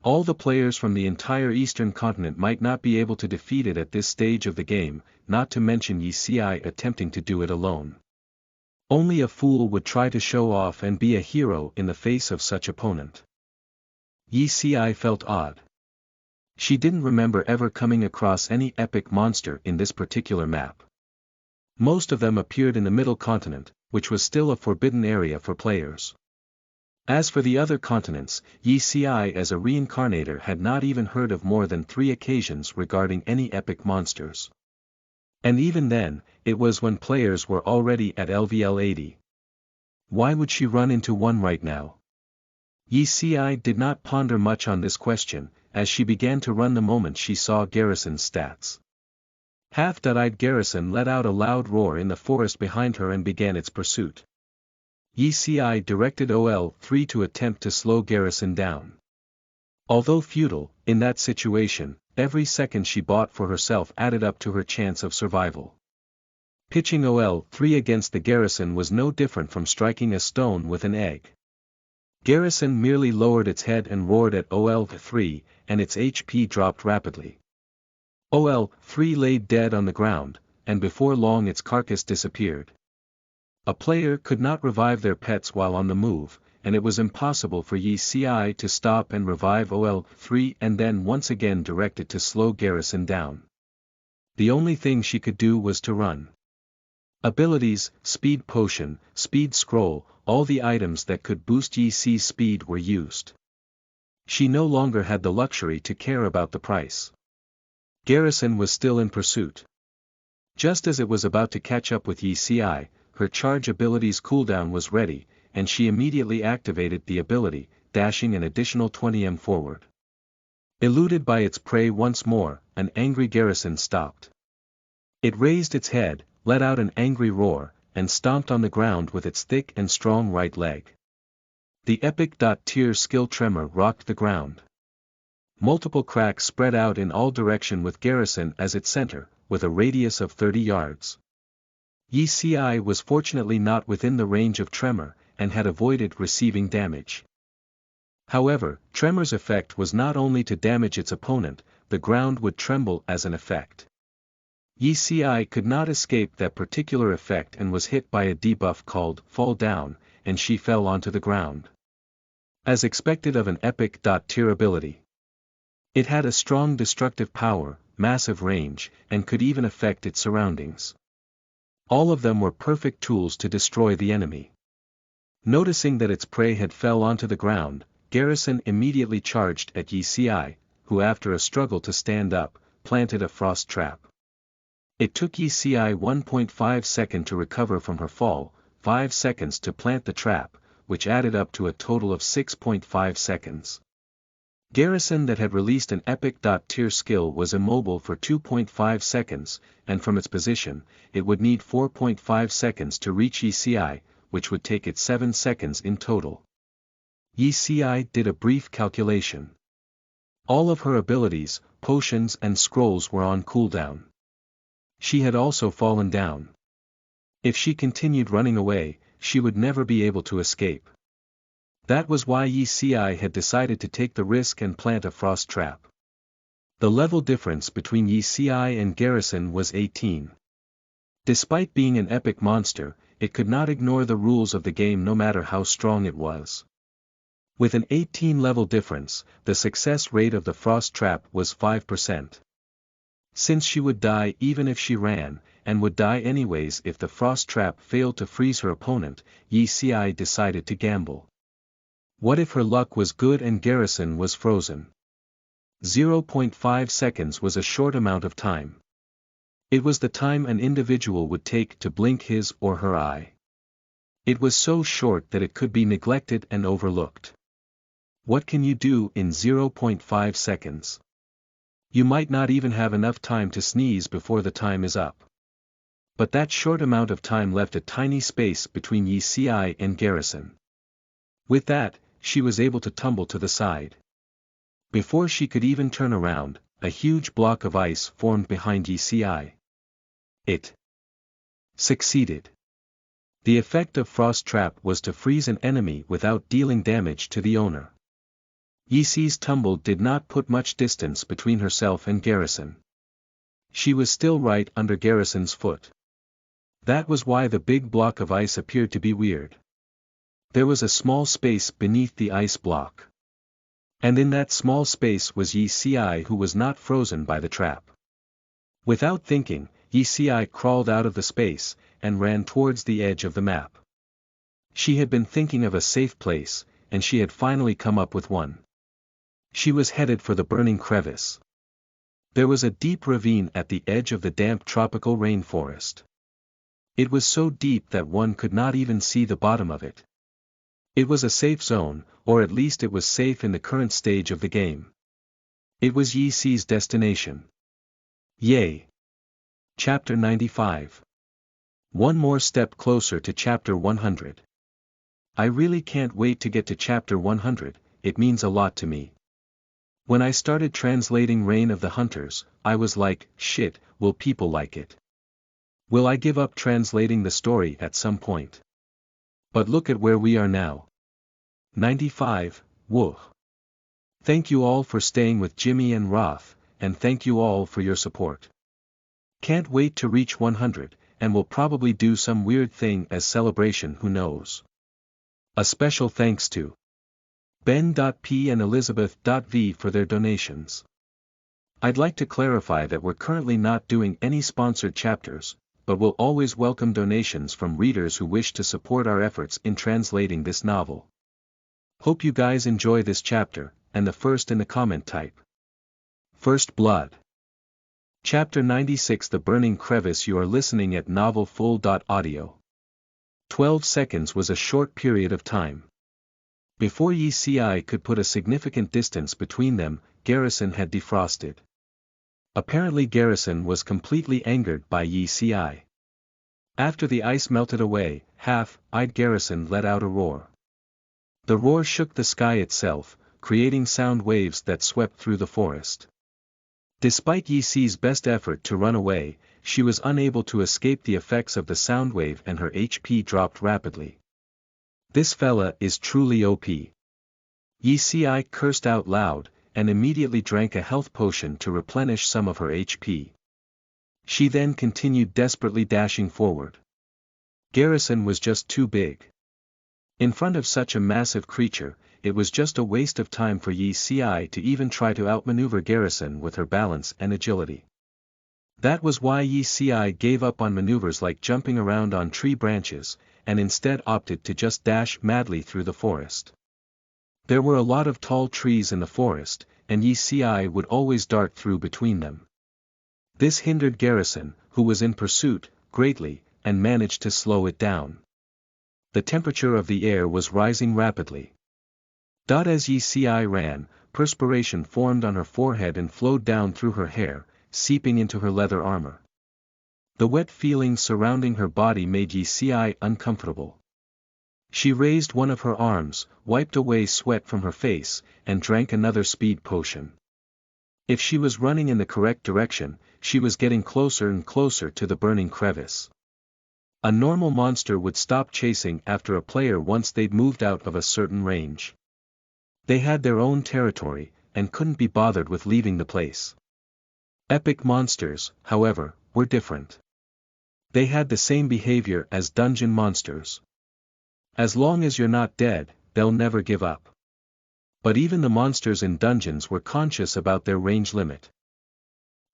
All the players from the entire eastern continent might not be able to defeat it at this stage of the game, not to mention Yi Si attempting to do it alone. Only a fool would try to show off and be a hero in the face of such opponent. Yi Si felt odd. She didn't remember ever coming across any epic monster in this particular map. Most of them appeared in the Middle Continent, which was still a forbidden area for players. As for the other continents, Yi Si as a reincarnator had not even heard of more than 3 occasions regarding any epic monsters. And even then, it was when players were already at LVL 80. Why would she run into one right now? Yi Si did not ponder much on this question, as she began to run the moment she saw Garrison's stats. Half-eyed Garrison let out a loud roar in the forest behind her and began its pursuit. Yi Si directed OL3 to attempt to slow Garrison down. Although futile, in that situation, every second she bought for herself added up to her chance of survival. Pitching OL3 against the Garrison was no different from striking a stone with an egg. Garrison merely lowered its head and roared at OL3, and its HP dropped rapidly. OL3 lay dead on the ground, and before long its carcass disappeared. A player could not revive their pets while on the move, and it was impossible for Yi Si to stop and revive OL3 and then once again direct it to slow Garrison down. The only thing she could do was to run. Abilities, Speed Potion, Speed Scroll, all the items that could boost Yi Si's speed were used. She no longer had the luxury to care about the price. Garrison was still in pursuit. Just as it was about to catch up with Yi Si, her charge ability's cooldown was ready, and she immediately activated the ability, dashing an additional 20m forward. Eluded by its prey once more, an angry Garrison stopped. It raised its head, let out an angry roar, and stomped on the ground with its thick and strong right leg. The epic tier skill Tremor rocked the ground. Multiple cracks spread out in all direction with Garrison as its center, with a radius of 30 yards. Yi Si was fortunately not within the range of Tremor, and had avoided receiving damage. However, Tremor's effect was not only to damage its opponent, the ground would tremble as an effect. Yi Si could not escape that particular effect and was hit by a debuff called Fall Down, and she fell onto the ground. As expected of an epic tier ability. It had a strong destructive power, massive range, and could even affect its surroundings. All of them were perfect tools to destroy the enemy. Noticing that its prey had fell onto the ground, Garrison immediately charged at Yi Si, who after a struggle to stand up, planted a frost trap. It took Yi Si 1.5 seconds to recover from her fall, 5 seconds to plant the trap, which added up to a total of 6.5 seconds. Garrison that had released an epic tier skill was immobile for 2.5 seconds, and from its position, it would need 4.5 seconds to reach Yi Si, which would take it 7 seconds in total. Yi Si did a brief calculation. All of her abilities, potions and scrolls were on cooldown. She had also fallen down. If she continued running away, she would never be able to escape. That was why Yi Si had decided to take the risk and plant a frost trap. The level difference between Yi Si and Garrison was 18. Despite being an epic monster, it could not ignore the rules of the game no matter how strong it was. With an 18 level difference, the success rate of the frost trap was 5%. Since she would die even if she ran, and would die anyways if the frost trap failed to freeze her opponent, Yi Si decided to gamble. What if her luck was good and Garrison was frozen? 0.5 seconds was a short amount of time. It was the time an individual would take to blink his or her eye. It was so short that it could be neglected and overlooked. What can you do in 0.5 seconds? You might not even have enough time to sneeze before the time is up. But that short amount of time left a tiny space between Yi Si and Garrison. With that, she was able to tumble to the side. Before she could even turn around, a huge block of ice formed behind Yi Si. It succeeded. The effect of Frost Trap was to freeze an enemy without dealing damage to the owner. Yi Si's tumble did not put much distance between herself and Garrison. She was still right under Garrison's foot. That was why the big block of ice appeared to be weird. There was a small space beneath the ice block. And in that small space was Yi Si, who was not frozen by the trap. Without thinking, Yi Si crawled out of the space, and ran towards the edge of the map. She had been thinking of a safe place, and she had finally come up with one. She was headed for the burning crevice. There was a deep ravine at the edge of the damp tropical rainforest. It was so deep that one could not even see the bottom of it. It was a safe zone, or at least it was safe in the current stage of the game. It was Yi Si's destination. Yay! Chapter 95. One more step closer to Chapter 100. I really can't wait to get to Chapter 100, it means a lot to me. When I started translating Reign of the Hunters, I was like, shit, will people like it? Will I give up translating the story at some point? But look at where we are now. 95, woof. Thank you all for staying with Jimmy and Roth, and thank you all for your support. Can't wait to reach 100, and we'll probably do some weird thing as celebration, who knows. A special thanks to Ben.P and Elizabeth.V for their donations. I'd like to clarify that we're currently not doing any sponsored chapters, but we'll always welcome donations from readers who wish to support our efforts in translating this novel. Hope you guys enjoy this chapter, and the first in the comment type. First Blood. Chapter 96 The Burning Crevice. You are listening at NovelFull.audio. 12 seconds was a short period of time. Before Yi Si could put a significant distance between them, Garrison had defrosted. Apparently Garrison was completely angered by Yi Si. After the ice melted away, half-eyed Garrison let out a roar. The roar shook the sky itself, creating sound waves that swept through the forest. Despite Yi Si's best effort to run away, she was unable to escape the effects of the sound wave and her HP dropped rapidly. This fella is truly OP. Yi Si cursed out loud, and immediately drank a health potion to replenish some of her HP. She then continued desperately dashing forward. Garrison was just too big. In front of such a massive creature, it was just a waste of time for Yi Si to even try to outmaneuver Garrison with her balance and agility. That was why Yi Si gave up on maneuvers like jumping around on tree branches, and instead opted to just dash madly through the forest. There were a lot of tall trees in the forest, and Yi Si would always dart through between them. This hindered Garrison, who was in pursuit, greatly, and managed to slow it down. The temperature of the air was rising rapidly. As Yi Si ran, perspiration formed on her forehead and flowed down through her hair, seeping into her leather armor. The wet feeling surrounding her body made Yi Si uncomfortable. She raised one of her arms, wiped away sweat from her face, and drank another speed potion. If she was running in the correct direction, she was getting closer and closer to the burning crevice. A normal monster would stop chasing after a player once they'd moved out of a certain range. They had their own territory, and couldn't be bothered with leaving the place. Epic monsters, however, were different. They had the same behavior as dungeon monsters. As long as you're not dead, they'll never give up. But even the monsters in dungeons were conscious about their range limit.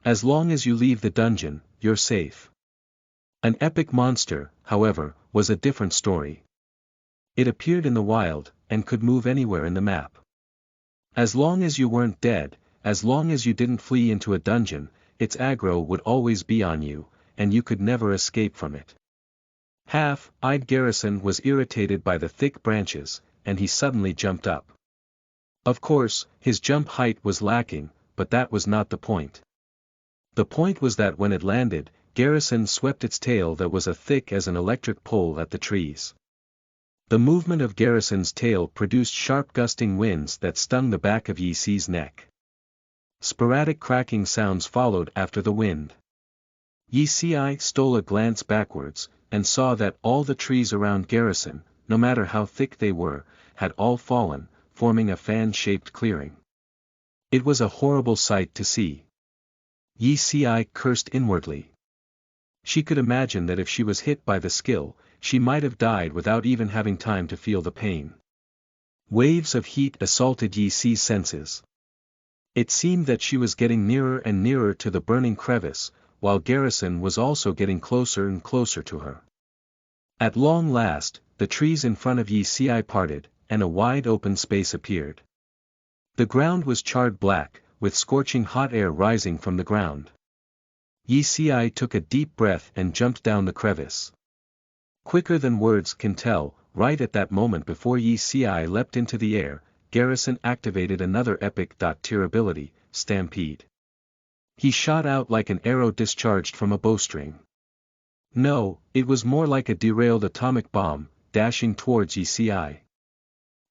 As long as you leave the dungeon, you're safe. An epic monster, however, was a different story. It appeared in the wild, and could move anywhere in the map. As long as you weren't dead, as long as you didn't flee into a dungeon, its aggro would always be on you, and you could never escape from it. Half-eyed Garrison was irritated by the thick branches, and he suddenly jumped up. Of course, his jump height was lacking, but that was not the point. The point was that when it landed, Garrison swept its tail that was as thick as an electric pole at the trees. The movement of Garrison's tail produced sharp gusting winds that stung the back of Yi Si's neck. Sporadic cracking sounds followed after the wind. Yi Si stole a glance backwards, and saw that all the trees around Garrison, no matter how thick they were, had all fallen, forming a fan-shaped clearing. It was a horrible sight to see. Yi Si cursed inwardly. She could imagine that if she was hit by the skill, she might have died without even having time to feel the pain. Waves of heat assaulted Yi Si's senses. It seemed that she was getting nearer and nearer to the burning crevice, while Garrison was also getting closer and closer to her. At long last, the trees in front of Yi Si parted, and a wide open space appeared. The ground was charred black, with scorching hot air rising from the ground. Yi Si took a deep breath and jumped down the crevice. Quicker than words can tell, right at that moment before Yi Si leapt into the air, Garrison activated another epic tier ability, Stampede. He shot out like an arrow discharged from a bowstring. No, it was more like a derailed atomic bomb, dashing towards Yi Si.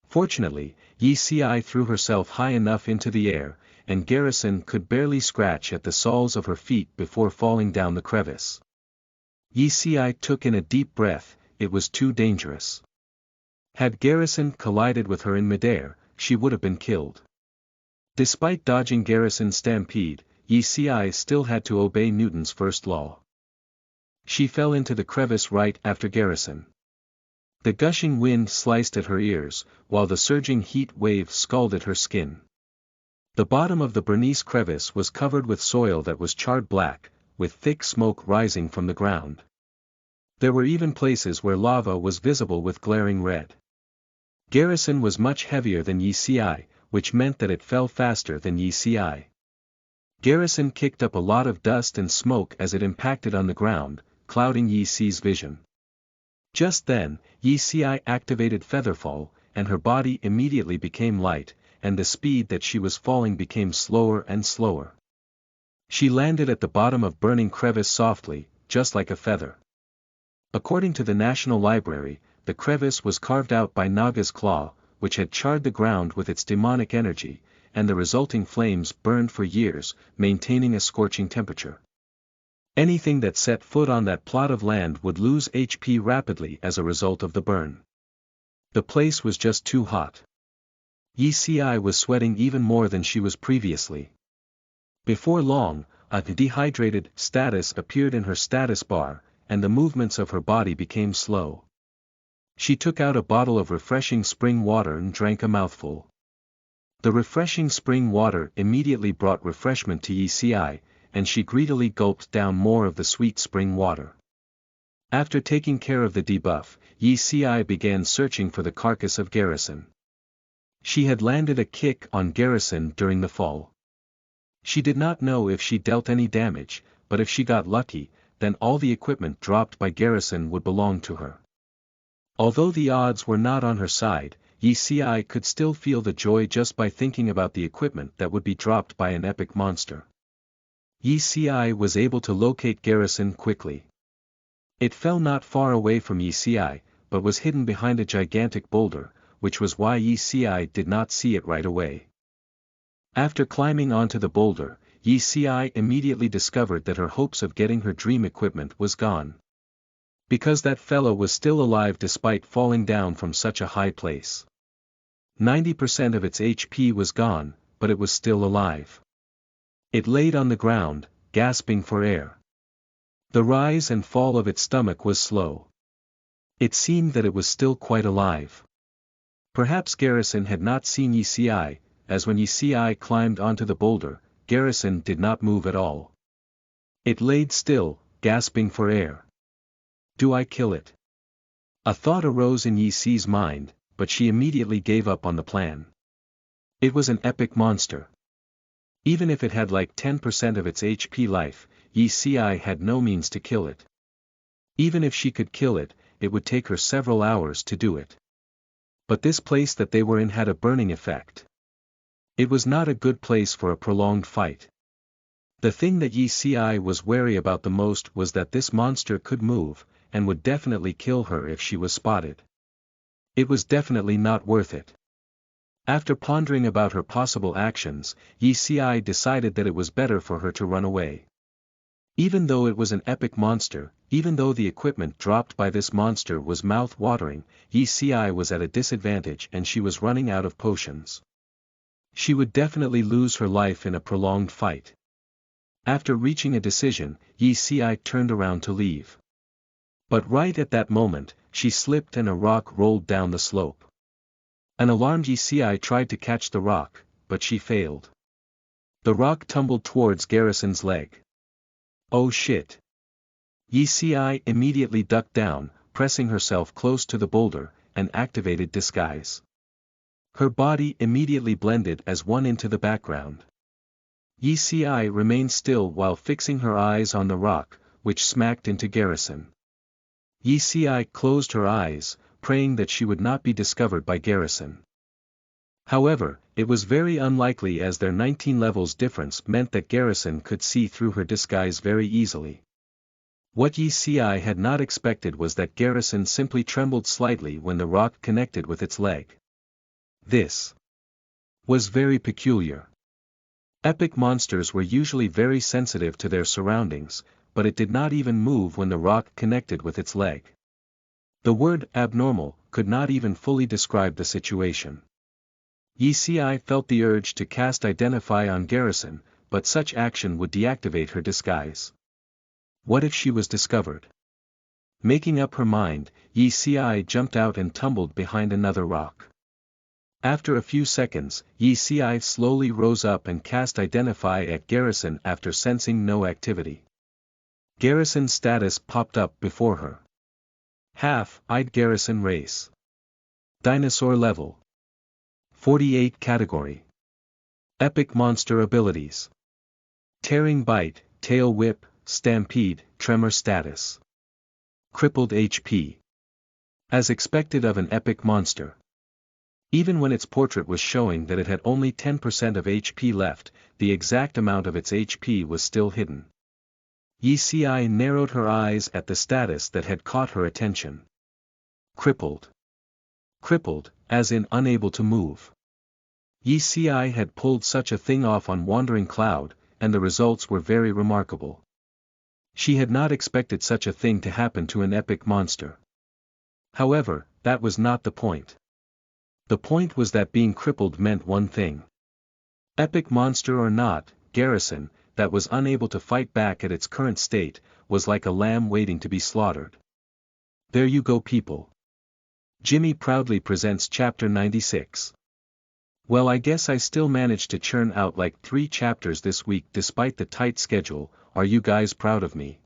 Fortunately, Yi Si threw herself high enough into the air, and Garrison could barely scratch at the soles of her feet before falling down the crevice. Yi Si took in a deep breath, it was too dangerous. Had Garrison collided with her in midair, she would have been killed. Despite dodging Garrison's stampede, Yi Si still had to obey Newton's first law. She fell into the crevice right after Garrison. The gushing wind sliced at her ears, while the surging heat wave scalded her skin. The bottom of the Bernice crevice was covered with soil that was charred black, with thick smoke rising from the ground. There were even places where lava was visible with glaring red. Garrison was much heavier than Yi Si, which meant that it fell faster than Yi Si. Garrison kicked up a lot of dust and smoke as it impacted on the ground, clouding Yi Si's vision. Just then, Yi Si activated Featherfall, and her body immediately became light, and the speed that she was falling became slower and slower. She landed at the bottom of burning crevice softly, just like a feather. According to the National Library, the crevice was carved out by Naga's claw, which had charred the ground with its demonic energy, and the resulting flames burned for years, maintaining a scorching temperature. Anything that set foot on that plot of land would lose HP rapidly as a result of the burn. The place was just too hot. Yi Si was sweating even more than she was previously. Before long, a dehydrated status appeared in her status bar, and the movements of her body became slow. She took out a bottle of refreshing spring water and drank a mouthful. The refreshing spring water immediately brought refreshment to Yi Si, and she greedily gulped down more of the sweet spring water. After taking care of the debuff, Yi Si began searching for the carcass of Garrison. She had landed a kick on Garrison during the fall. She did not know if she dealt any damage, but if she got lucky, then all the equipment dropped by Garrison would belong to her. Although the odds were not on her side, Yi Si could still feel the joy just by thinking about the equipment that would be dropped by an epic monster. Yi Si was able to locate Garrison quickly. It fell not far away from Yi Si, but was hidden behind a gigantic boulder, which was why Yi Si did not see it right away. After climbing onto the boulder, Yi Si immediately discovered that her hopes of getting her dream equipment was gone. Because that fellow was still alive despite falling down from such a high place. 90% of its HP was gone, but it was still alive. It laid on the ground, gasping for air. The rise and fall of its stomach was slow. It seemed that it was still quite alive. Perhaps Garrison had not seen Yi Si, as when Yi Si climbed onto the boulder, Garrison did not move at all. It laid still, gasping for air. Do I kill it? A thought arose in Yi Si's mind, but she immediately gave up on the plan. It was an epic monster. Even if it had like 10% of its HP life, Yi Si had no means to kill it. Even if she could kill it, it would take her several hours to do it. But this place that they were in had a burning effect. It was not a good place for a prolonged fight. The thing that Yi Si was wary about the most was that this monster could move, and would definitely kill her if she was spotted. It was definitely not worth it. After pondering about her possible actions, Yi Si decided that it was better for her to run away. Even though it was an epic monster, even though the equipment dropped by this monster was mouth-watering, Yi Si was at a disadvantage and she was running out of potions. She would definitely lose her life in a prolonged fight. After reaching a decision, Yi Si turned around to leave. But right at that moment, she slipped and a rock rolled down the slope. An alarmed Yi Si tried to catch the rock, but she failed. The rock tumbled towards Garrison's leg. Oh shit! Yi Si immediately ducked down, pressing herself close to the boulder, and activated disguise. Her body immediately blended as one into the background. Yi Si remained still while fixing her eyes on the rock, which smacked into Garrison. Yi Si closed her eyes, praying that she would not be discovered by Garrison. However, it was very unlikely as their 19 levels difference meant that Garrison could see through her disguise very easily. What Yi Si had not expected was that Garrison simply trembled slightly when the rock connected with its leg. This was very peculiar. Epic monsters were usually very sensitive to their surroundings, but it did not even move when the rock connected with its leg. The word abnormal could not even fully describe the situation. Yi Si felt the urge to cast Identify on Garrison, but such action would deactivate her disguise. What if she was discovered? Making up her mind, Yi Si jumped out and tumbled behind another rock. After a few seconds, Yi Si slowly rose up and cast Identify at Garrison after sensing no activity. Garrison's status popped up before her. Half-eyed Garrison race. Dinosaur level. 48 category. Epic monster abilities. Tearing Bite, Tail Whip, Stampede, Tremor status. Crippled HP. As expected of an epic monster. Even when its portrait was showing that it had only 10% of HP left, the exact amount of its HP was still hidden. Yi Si narrowed her eyes at the status that had caught her attention. Crippled. Crippled, as in unable to move. Yi Si had pulled such a thing off on Wandering Cloud, and the results were very remarkable. She had not expected such a thing to happen to an epic monster. However, that was not the point. The point was that being crippled meant one thing. Epic monster or not, Garrison, that was unable to fight back at its current state, was like a lamb waiting to be slaughtered. There you go people. Jimmy proudly presents Chapter 96. Well, I guess I still managed to churn out like 3 chapters this week despite the tight schedule. Are you guys proud of me?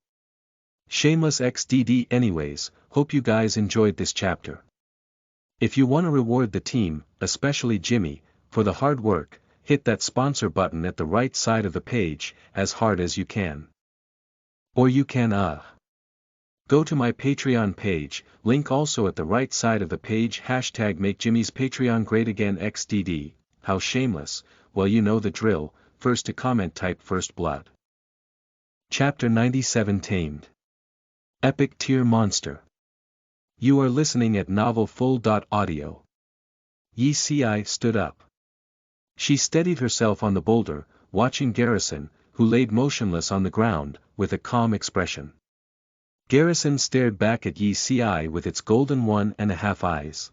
Shameless XDD anyways, hope you guys enjoyed this chapter. If you want to reward the team, especially Jimmy, for the hard work, hit that sponsor button at the right side of the page, as hard as you can. Or you can go to my Patreon page, link also at the right side of the page. Hashtag make Jimmy's Patreon great again XDD, how shameless, well you know the drill, first to comment type first blood. Chapter 97 Tamed. Epic Tier Monster. You are listening at novelfull.audio. Yi Si stood up. She steadied herself on the boulder, watching Garrison, who laid motionless on the ground, with a calm expression. Garrison stared back at Yi Si with its golden 1.5 eyes.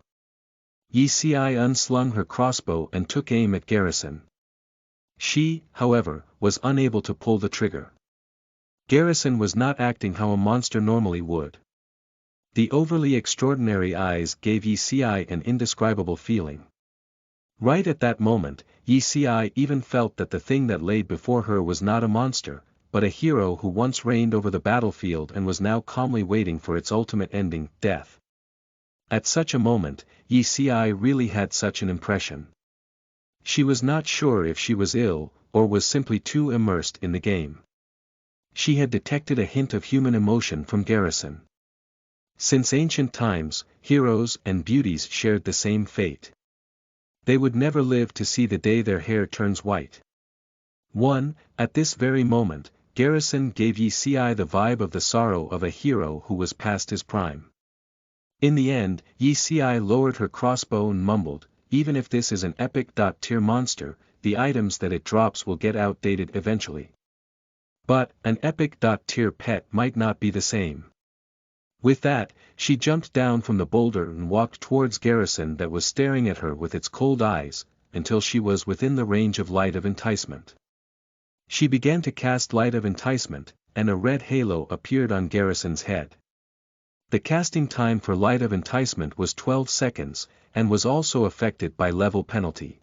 Yi Si unslung her crossbow and took aim at Garrison. She, however, was unable to pull the trigger. Garrison was not acting how a monster normally would. The overly extraordinary eyes gave Yi Si an indescribable feeling. Right at that moment, Yi Si even felt that the thing that lay before her was not a monster, but a hero who once reigned over the battlefield and was now calmly waiting for its ultimate ending, death. At such a moment, Yi Si really had such an impression. She was not sure if she was ill, or was simply too immersed in the game. She had detected a hint of human emotion from Garrison. Since ancient times, heroes and beauties shared the same fate. They would never live to see the day their hair turns white. At this very moment, Garrison gave Yi Si the vibe of the sorrow of a hero who was past his prime. In the end, Yi Si lowered her crossbow and mumbled, even if this is an epic-tier monster, the items that it drops will get outdated eventually. But, an epic-tier pet might not be the same. With that, she jumped down from the boulder and walked towards Garrison that was staring at her with its cold eyes, until she was within the range of Light of Enticement. She began to cast Light of Enticement, and a red halo appeared on Garrison's head. The casting time for Light of Enticement was 12 seconds, and was also affected by level penalty.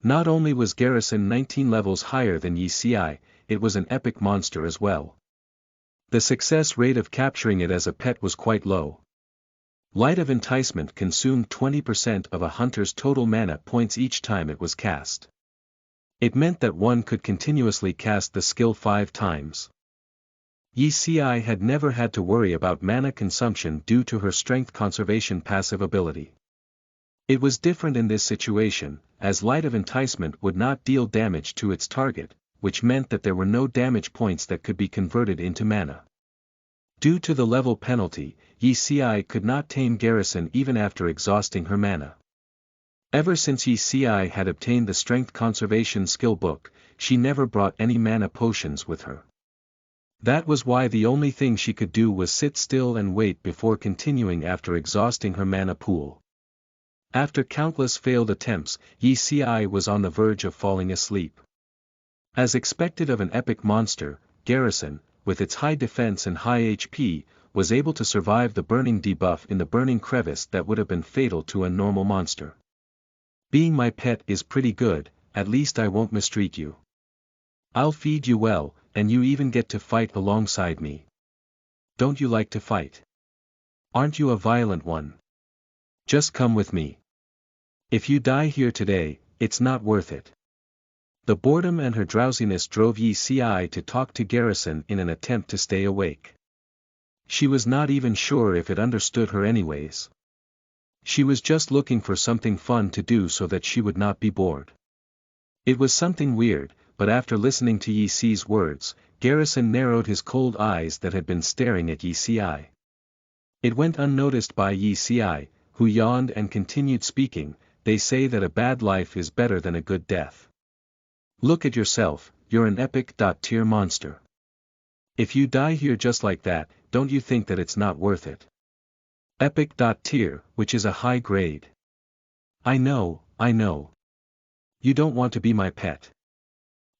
Not only was Garrison 19 levels higher than Yi Si, it was an epic monster as well. The success rate of capturing it as a pet was quite low. Light of Enticement consumed 20% of a hunter's total mana points each time it was cast. It meant that one could continuously cast the skill 5 times. Yi Xiai had never had to worry about mana consumption due to her strength conservation passive ability. It was different in this situation, as Light of Enticement would not deal damage to its target, which meant that there were no damage points that could be converted into mana. Due to the level penalty, Yi Xiai could not tame Garrison even after exhausting her mana. Ever since Yi Xiai had obtained the Strength Conservation skill book, she never brought any mana potions with her. That was why the only thing she could do was sit still and wait before continuing after exhausting her mana pool. After countless failed attempts, Yi Xiai was on the verge of falling asleep. As expected of an epic monster, Garrison, with its high defense and high HP, was able to survive the burning debuff in the burning crevice that would have been fatal to a normal monster. Being my pet is pretty good, at least I won't mistreat you. I'll feed you well, and you even get to fight alongside me. Don't you like to fight? Aren't you a violent one? Just come with me. If you die here today, it's not worth it. The boredom and her drowsiness drove Yi Xiai to talk to Garrison in an attempt to stay awake. She was not even sure if it understood her anyways. She was just looking for something fun to do so that she would not be bored. It was something weird, but after listening to Yi Xi's words, Garrison narrowed his cold eyes that had been staring at Yi Xiai. It went unnoticed by Yi Xiai, who yawned and continued speaking. They say that a bad life is better than a good death. Look at yourself, you're an epic tier monster. If you die here just like that, don't you think that it's not worth it? Epic tier, which is a high grade. I know. You don't want to be my pet.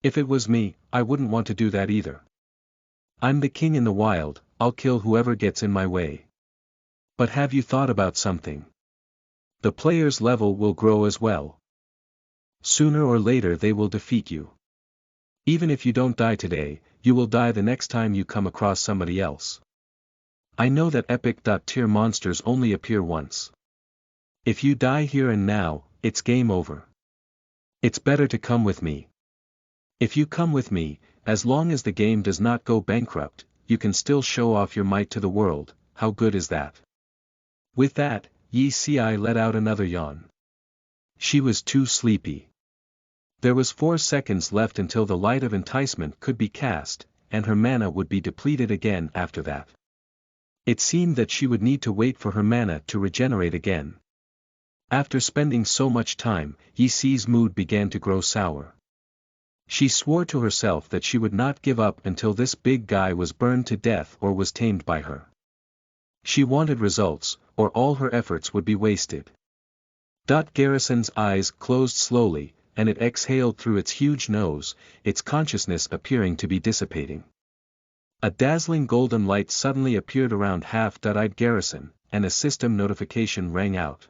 If it was me, I wouldn't want to do that either. I'm the king in the wild, I'll kill whoever gets in my way. But have you thought about something? The player's level will grow as well. Sooner or later they will defeat you. Even if you don't die today, you will die the next time you come across somebody else. I know that epic tier monsters only appear once. If you die here and now, it's game over. It's better to come with me. If you come with me, as long as the game does not go bankrupt, you can still show off your might to the world. How good is that? With that, Yi Xiai let out another yawn. She was too sleepy. There was 4 seconds left until the Light of Enticement could be cast, and her mana would be depleted again after that. It seemed that she would need to wait for her mana to regenerate again. After spending so much time, Yi Xi's mood began to grow sour. She swore to herself that she would not give up until this big guy was burned to death or was tamed by her. She wanted results, or all her efforts would be wasted. Garrison's eyes closed slowly, and it exhaled through its huge nose, its consciousness appearing to be dissipating. A dazzling golden light suddenly appeared around half-eyed Garrison, and a system notification rang out.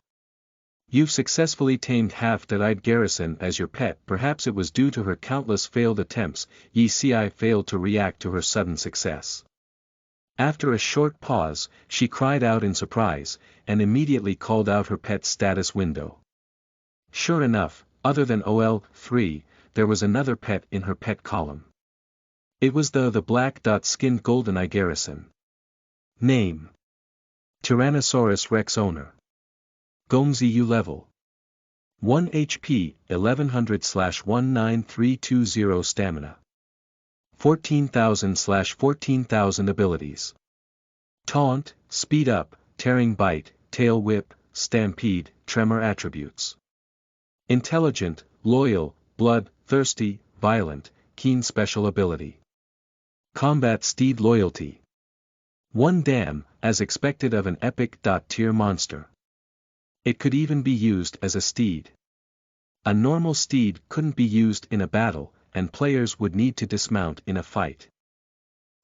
You've successfully tamed half-eyed Garrison as your pet. Perhaps it was due to her countless failed attempts, Yi Xiai failed to react to her sudden success. After a short pause, she cried out in surprise, and immediately called out her pet's status window. Sure enough, other than OL3, there was another pet in her pet column. It was the black-skinned Goldeneye Garrison. Name: Tyrannosaurus Rex owner. Gongzi Yu level 1 HP, 1100/19320 stamina. 14,000/14,000 abilities. Taunt, Speed Up, Tearing Bite, Tail Whip, Stampede, Tremor attributes. Intelligent, Loyal, Blood, Thirsty, Violent, Keen special ability. Combat Steed Loyalty. 1 Dam, as expected of an epic tier monster. It could even be used as a steed. A normal steed couldn't be used in a battle, and players would need to dismount in a fight.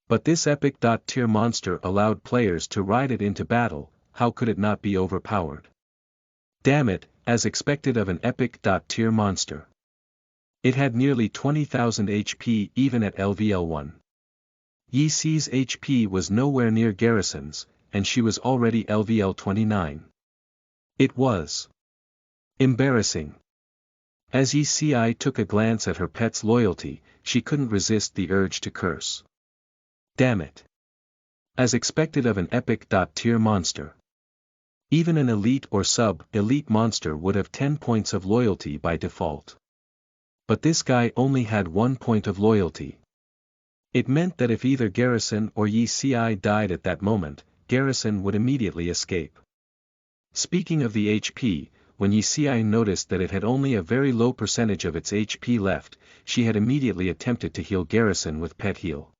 But this epic tier monster allowed players to ride it into battle. How could it not be overpowered? Damn it, as expected of an epic tier monster. It had nearly 20,000 HP even at LVL1. Yi Xi's HP was nowhere near Garrison's, and she was already LVL 29. It was embarrassing. As Yi Si took a glance at her pet's loyalty, she couldn't resist the urge to curse. Damn it. As expected of an epic.tier monster. Even an elite or sub-elite monster would have 10 points of loyalty by default. But this guy only had 1 point of loyalty. It meant that if either Garrison or Yi Si died at that moment, Garrison would immediately escape. Speaking of the HP, when Yi Si noticed that it had only a very low percentage of its HP left, she had immediately attempted to heal Garrison with Pet Heal.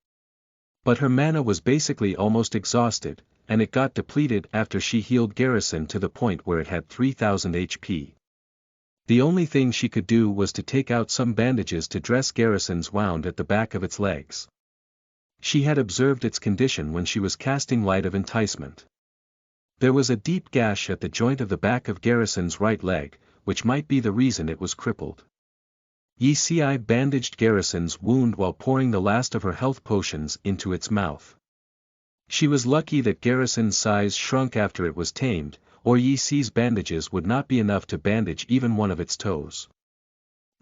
But her mana was basically almost exhausted, and it got depleted after she healed Garrison to the point where it had 3000 HP. The only thing she could do was to take out some bandages to dress Garrison's wound at the back of its legs. She had observed its condition when she was casting Light of Enticement. There was a deep gash at the joint of the back of Garrison's right leg, which might be the reason it was crippled. Yi Si bandaged Garrison's wound while pouring the last of her health potions into its mouth. She was lucky that Garrison's size shrunk after it was tamed, or Yi Si's bandages would not be enough to bandage even one of its toes.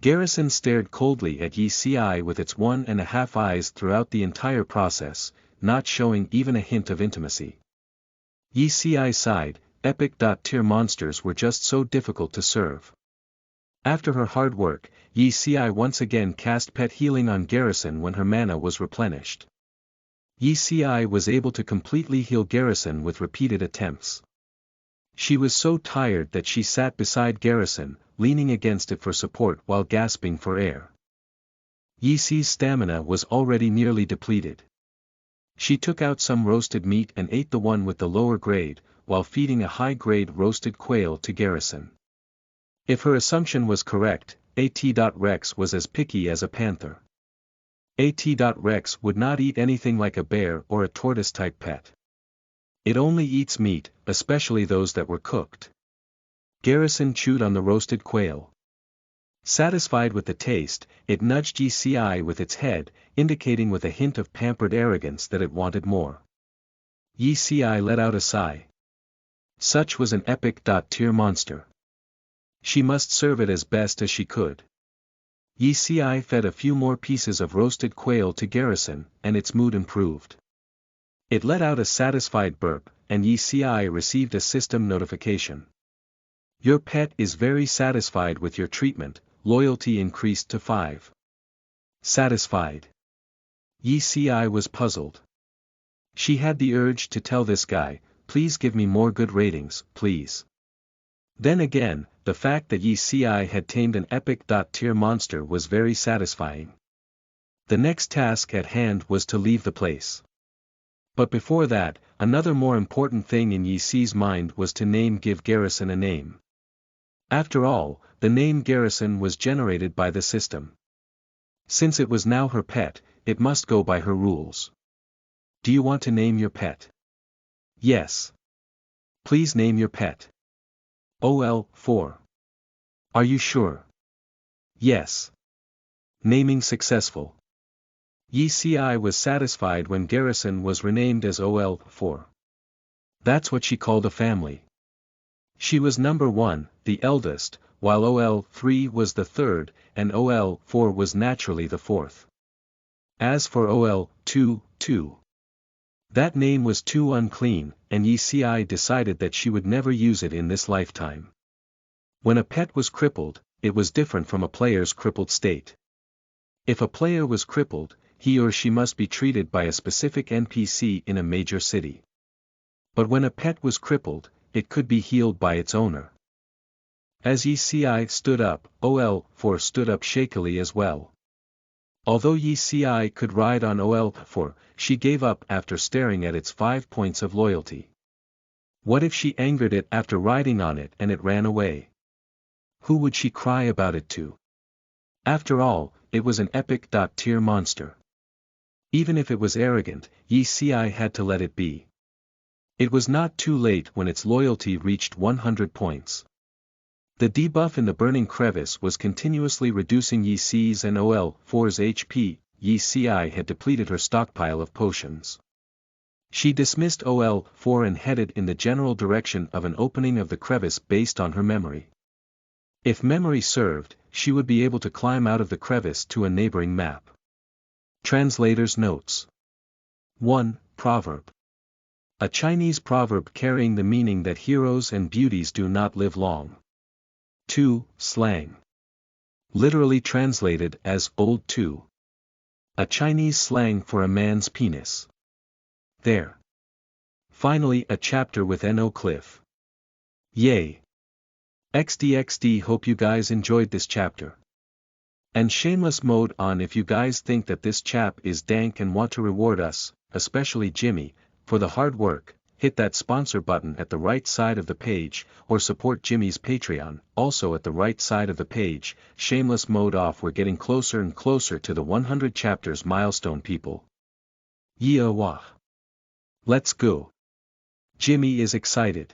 Garrison stared coldly at Yi Si with its 1.5 eyes throughout the entire process, not showing even a hint of intimacy. Yi Si sighed, epic.tier monsters were just so difficult to serve. After her hard work, Yi Si once again cast Pet Healing on Garrison when her mana was replenished. Yi Si was able to completely heal Garrison with repeated attempts. She was so tired that she sat beside Garrison, leaning against it for support while gasping for air. Yi Si's stamina was already nearly depleted. She took out some roasted meat and ate the one with the lower grade, while feeding a high-grade roasted quail to Garrison. If her assumption was correct, AT.Rex was as picky as a panther. AT.Rex would not eat anything like a bear or a tortoise-type pet. It only eats meat, especially those that were cooked. Garrison chewed on the roasted quail. Satisfied with the taste, it nudged Yi Si with its head, indicating with a hint of pampered arrogance that it wanted more. Yi Si let out a sigh. Such was an epic.tier monster. She must serve it as best as she could. Yi Si fed a few more pieces of roasted quail to Garrison, and its mood improved. It let out a satisfied burp, and Yi Si received a system notification. Your pet is very satisfied with your treatment, loyalty increased to 5. Satisfied. Yi Si was puzzled. She had the urge to tell this guy, please give me more good ratings, please. Then again, the fact that Yi Si had tamed an epic.tier monster was very satisfying. The next task at hand was to leave the place. But before that, another more important thing in Yi Si's mind was to give Garrison a name. After all, the name Garrison was generated by the system. Since it was now her pet, it must go by her rules. Do you want to name your pet? Yes. Please name your pet. OL4. Are you sure? Yes. Naming successful. Yi Si was satisfied when Garrison was renamed as OL4. That's what she called a family. She was number 1, the eldest, while OL3 was the third, and OL4 was naturally the fourth. As for OL2, that name was too unclean, and Yi Si decided that she would never use it in this lifetime. When a pet was crippled, it was different from a player's crippled state. If a player was crippled, he or she must be treated by a specific NPC in a major city. But when a pet was crippled, it could be healed by its owner. As Yi Si stood up, OL4 stood up shakily as well. Although Yi Si could ride on OL4, she gave up after staring at its 5 points of loyalty. What if she angered it after riding on it and it ran away? Who would she cry about it to? After all, it was an epic.tier monster. Even if it was arrogant, Yi Si had to let it be. It was not too late when its loyalty reached 100 points. The debuff in the Burning Crevice was continuously reducing Yi Si's and OL4's HP. Yi Si had depleted her stockpile of potions. She dismissed OL4 and headed in the general direction of an opening of the crevice based on her memory. If memory served, she would be able to climb out of the crevice to a neighboring map. Translator's notes. 1. Proverb. A Chinese proverb carrying the meaning that heroes and beauties do not live long. 2. Slang. Literally translated as old too. A Chinese slang for a man's penis. There. Finally, a chapter with No Cliff. Yay. XDXD, hope you guys enjoyed this chapter. And shameless mode on if you guys think that this chap is dank and want to reward us, especially Jimmy, for the hard work, hit that sponsor button at the right side of the page, or support Jimmy's Patreon, also at the right side of the page. Shameless mode off, we're getting closer and closer to the 100 chapters milestone, people. Yeah, wah. Let's go. Jimmy is excited.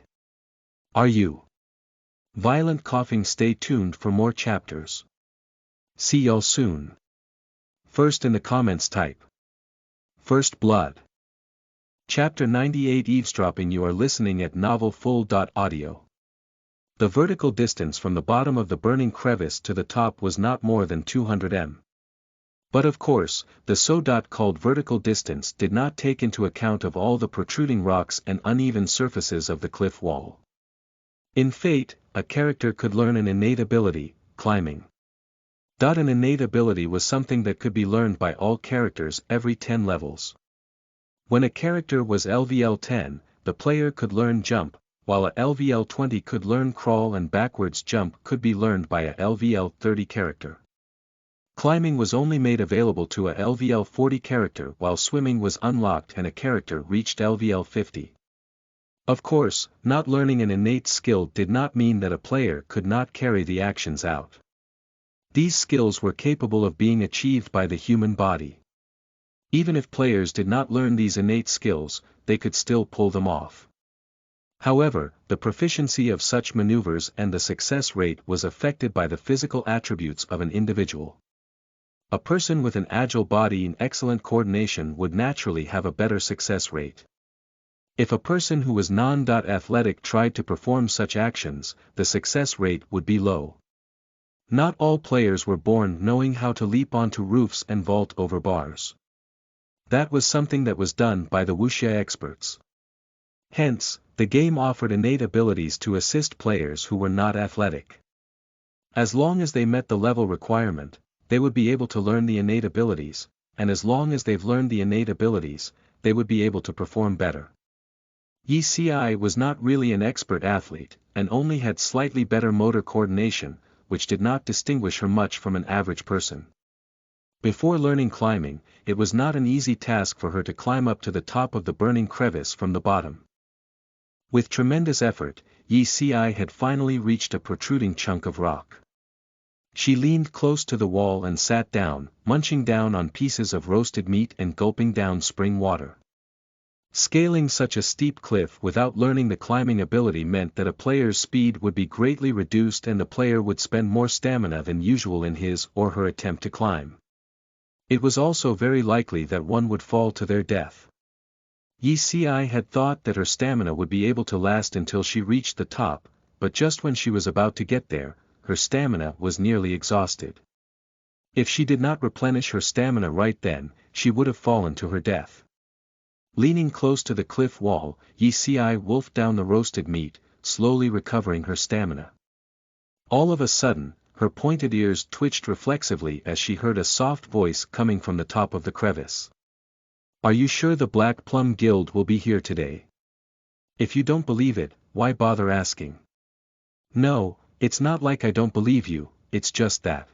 Are you? Violent coughing, stay tuned for more chapters. See y'all soon. First in the comments type. First Blood. Chapter 98, Eavesdropping. You are listening at novelfull.audio. The vertical distance from the bottom of the burning crevice to the top was not more than 200 m. But of course, the so-called vertical distance did not take into account of all the protruding rocks and uneven surfaces of the cliff wall. In Fate, a character could learn an innate ability, climbing. An innate ability was something that could be learned by all characters every 10 levels. When a character was LVL 10, the player could learn jump, while a LVL 20 could learn crawl, and backwards jump could be learned by a LVL 30 character. Climbing was only made available to a LVL 40 character, while swimming was unlocked and a character reached LVL 50. Of course, not learning an innate skill did not mean that a player could not carry the actions out. These skills were capable of being achieved by the human body. Even if players did not learn these innate skills, they could still pull them off. However, the proficiency of such maneuvers and the success rate was affected by the physical attributes of an individual. A person with an agile body and excellent coordination would naturally have a better success rate. If a person who was non-athletic tried to perform such actions, the success rate would be low. Not all players were born knowing how to leap onto roofs and vault over bars. That was something that was done by the wuxia experts. Hence, the game offered innate abilities to assist players who were not athletic. As long as they met the level requirement, they would be able to learn the innate abilities, and as long as they've learned the innate abilities, they would be able to perform better. Yi Ci was not really an expert athlete, and only had slightly better motor coordination, which did not distinguish her much from an average person. Before learning climbing, it was not an easy task for her to climb up to the top of the burning crevice from the bottom. With tremendous effort, Yi Ci had finally reached a protruding chunk of rock. She leaned close to the wall and sat down, munching down on pieces of roasted meat and gulping down spring water. Scaling such a steep cliff without learning the climbing ability meant that a player's speed would be greatly reduced and the player would spend more stamina than usual in his or her attempt to climb. It was also very likely that one would fall to their death. Yi Ci had thought that her stamina would be able to last until she reached the top, but just when she was about to get there, her stamina was nearly exhausted. If she did not replenish her stamina right then, she would have fallen to her death. Leaning close to the cliff wall, Yi Ci wolfed down the roasted meat, slowly recovering her stamina. All of a sudden, her pointed ears twitched reflexively as she heard a soft voice coming from the top of the crevice. "Are you sure the Black Plum Guild will be here today? If you don't believe it, why bother asking?" "No, it's not like I don't believe you, it's just that."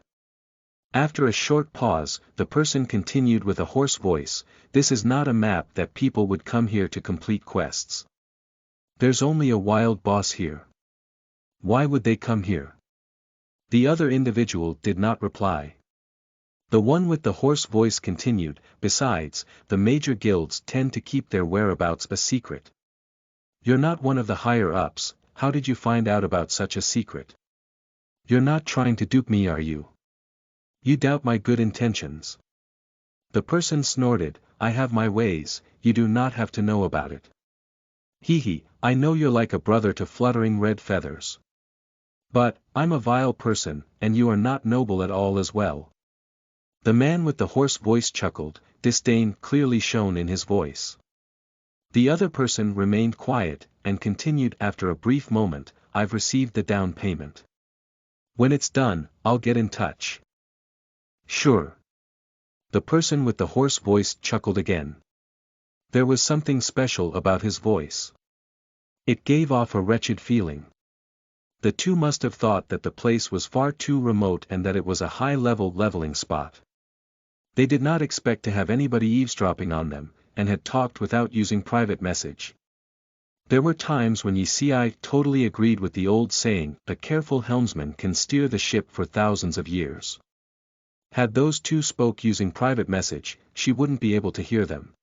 After a short pause, the person continued with a hoarse voice, "This is not a map that people would come here to complete quests. There's only a wild boss here. Why would they come here?" The other individual did not reply. The one with the hoarse voice continued, "Besides, the major guilds tend to keep their whereabouts a secret. You're not one of the higher-ups, how did you find out about such a secret? You're not trying to dupe me, are you? You doubt my good intentions." The person snorted, "I have my ways, you do not have to know about it. Hee hee, I know you're like a brother to fluttering red feathers. But, I'm a vile person, and you are not noble at all as well. The man with the hoarse voice chuckled, disdain clearly shown in his voice. The other person remained quiet, and continued after a brief moment, I've received the down payment. When it's done, I'll get in touch. Sure. The person with the hoarse voice chuckled again. There was something special about his voice. It gave off a wretched feeling. The two must have thought that the place was far too remote and that it was a high-level leveling spot. They did not expect to have anybody eavesdropping on them, and had talked without using private message. There were times when I totally agreed with the old saying, a careful helmsman can steer the ship for thousands of years. Had those two spoke using private message, she wouldn't be able to hear them.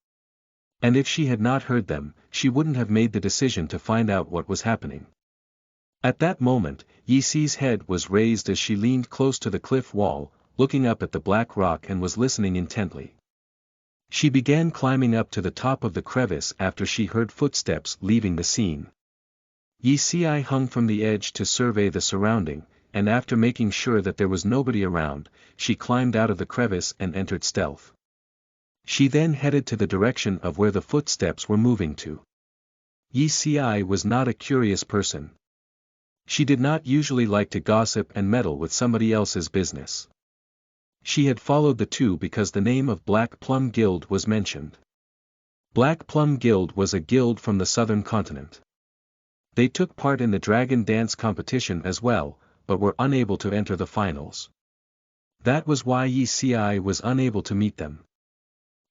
And if she had not heard them, she wouldn't have made the decision to find out what was happening. At that moment, Yi-Si's head was raised as she leaned close to the cliff wall, looking up at the black rock and was listening intently. She began climbing up to the top of the crevice after she heard footsteps leaving the scene. Yi-Si hung from the edge to survey the surrounding, and after making sure that there was nobody around, she climbed out of the crevice and entered stealth. She then headed to the direction of where the footsteps were moving to. Yi-Si was not a curious person. She did not usually like to gossip and meddle with somebody else's business. She had followed the two because the name of Black Plum Guild was mentioned. Black Plum Guild was a guild from the southern continent. They took part in the dragon dance competition as well, but were unable to enter the finals. That was why Yi-Si was unable to meet them.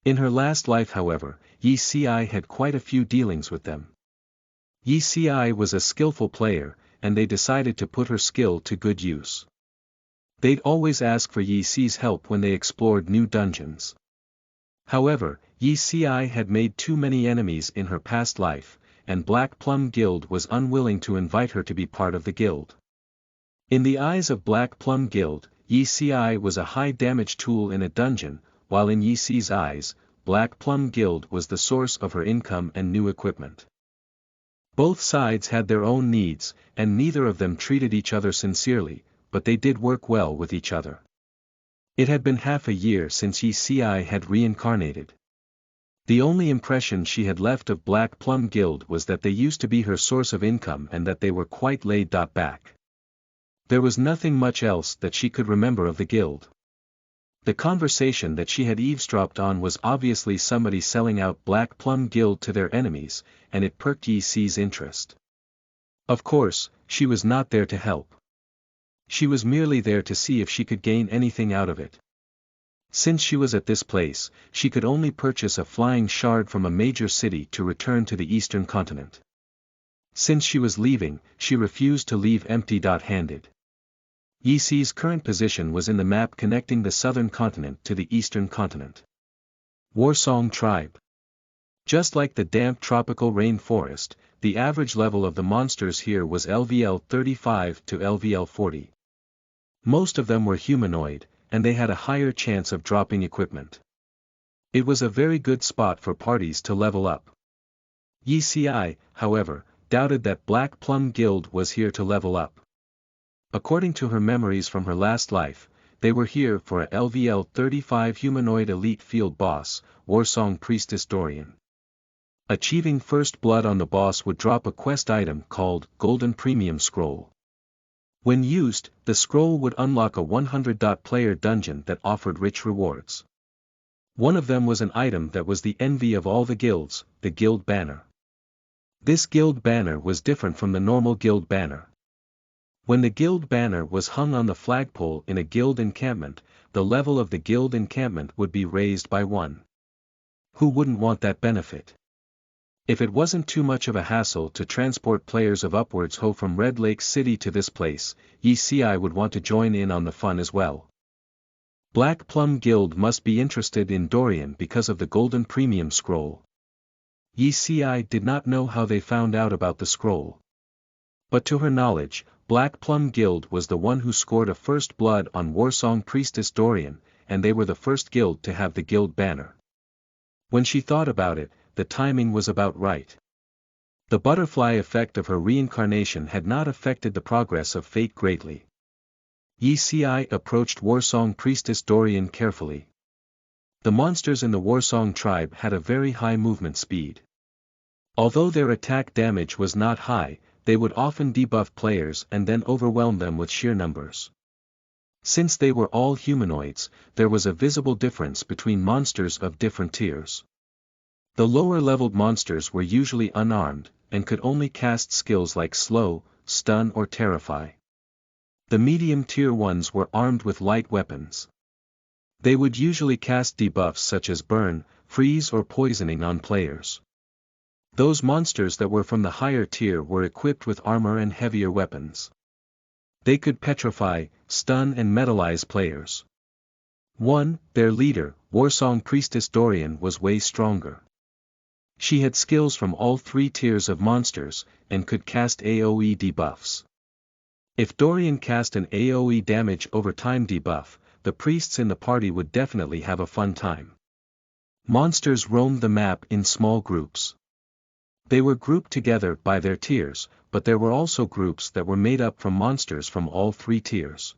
In her last life however, Yi-Si had quite a few dealings with them. Yi-Si was a skillful player, and they decided to put her skill to good use. They'd always ask for Yi-Si's help when they explored new dungeons. However, Yi-Si had made too many enemies in her past life, and Black Plum Guild was unwilling to invite her to be part of the guild. In the eyes of Black Plum Guild, Yi-Si was a high-damage tool in a dungeon, while in Yi-Si's eyes, Black Plum Guild was the source of her income and new equipment. Both sides had their own needs, and neither of them treated each other sincerely, but they did work well with each other. It had been half a year since Yi-Si had reincarnated. The only impression she had left of Black Plum Guild was that they used to be her source of income and that they were quite laid back. There was nothing much else that she could remember of the guild. The conversation that she had eavesdropped on was obviously somebody selling out Black Plum Guild to their enemies, and it perked Yi-Si's interest. Of course, she was not there to help. She was merely there to see if she could gain anything out of it. Since she was at this place, she could only purchase a flying shard from a major city to return to the eastern continent. Since she was leaving, she refused to leave empty-handed. Yi-Si's current position was in the map connecting the southern continent to the eastern continent. Warsong Tribe. Just like the damp tropical rain forest, the average level of the monsters here was LVL 35 to LVL 40. Most of them were humanoid, and they had a higher chance of dropping equipment. It was a very good spot for parties to level up. Yi-Si, however, doubted that Black Plum Guild was here to level up. According to her memories from her last life, they were here for a LVL 35 humanoid elite field boss, Warsong Priestess Dorian. Achieving first blood on the boss would drop a quest item called Golden Premium Scroll. When used, the scroll would unlock a 100-player dungeon that offered rich rewards. One of them was an item that was the envy of all the guilds, the guild banner. This guild banner was different from the normal guild banner. When the guild banner was hung on the flagpole in a guild encampment, the level of the guild encampment would be raised by 1. Who wouldn't want that benefit? If it wasn't too much of a hassle to transport players of upwards ho from Red Lake City to this place, Yi-Si would want to join in on the fun as well. Black Plum Guild must be interested in Dorian because of the Golden Premium Scroll. Yi-Si did not know how they found out about the scroll. But to her knowledge, Black Plum Guild was the one who scored a first blood on Warsong Priestess Dorian, and they were the first guild to have the guild banner. When she thought about it, the timing was about right. The butterfly effect of her reincarnation had not affected the progress of fate greatly. Yi Si approached Warsong Priestess Dorian carefully. The monsters in the Warsong tribe had a very high movement speed. Although their attack damage was not high, they would often debuff players and then overwhelm them with sheer numbers. Since they were all humanoids, there was a visible difference between monsters of different tiers. The lower-leveled monsters were usually unarmed, and could only cast skills like Slow, Stun or Terrify. The medium-tier ones were armed with light weapons. They would usually cast debuffs such as Burn, Freeze or Poisoning on players. Those monsters that were from the higher tier were equipped with armor and heavier weapons. They could petrify, stun and metalize players. Their leader, Warsong Priestess Dorian, was way stronger. She had skills from all three tiers of monsters, and could cast AoE debuffs. If Dorian cast an AoE damage over time debuff, the priests in the party would definitely have a fun time. Monsters roamed the map in small groups. They were grouped together by their tiers, but there were also groups that were made up from monsters from all three tiers.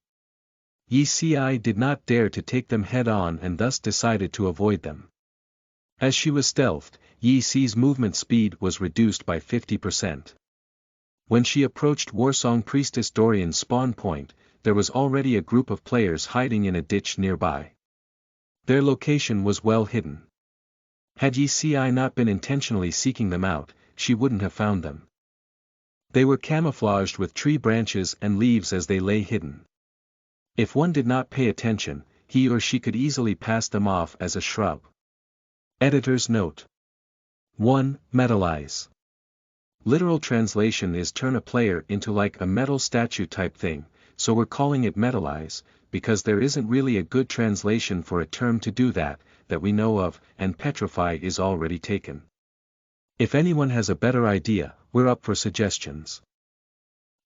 Yi Si did not dare to take them head-on and thus decided to avoid them. As she was stealthed, Yi Si's movement speed was reduced by 50%. When she approached Warsong Priestess Dorian's spawn point, there was already a group of players hiding in a ditch nearby. Their location was well hidden. Had Yi Si not been intentionally seeking them out, she wouldn't have found them. They were camouflaged with tree branches and leaves as they lay hidden. If one did not pay attention, he or she could easily pass them off as a shrub. Editor's note. 1. Metalize. Literal translation is turn a player into like a metal statue type thing, so we're calling it metalize, because there isn't really a good translation for a term to do that we know of, and petrify is already taken. If anyone has a better idea, we're up for suggestions.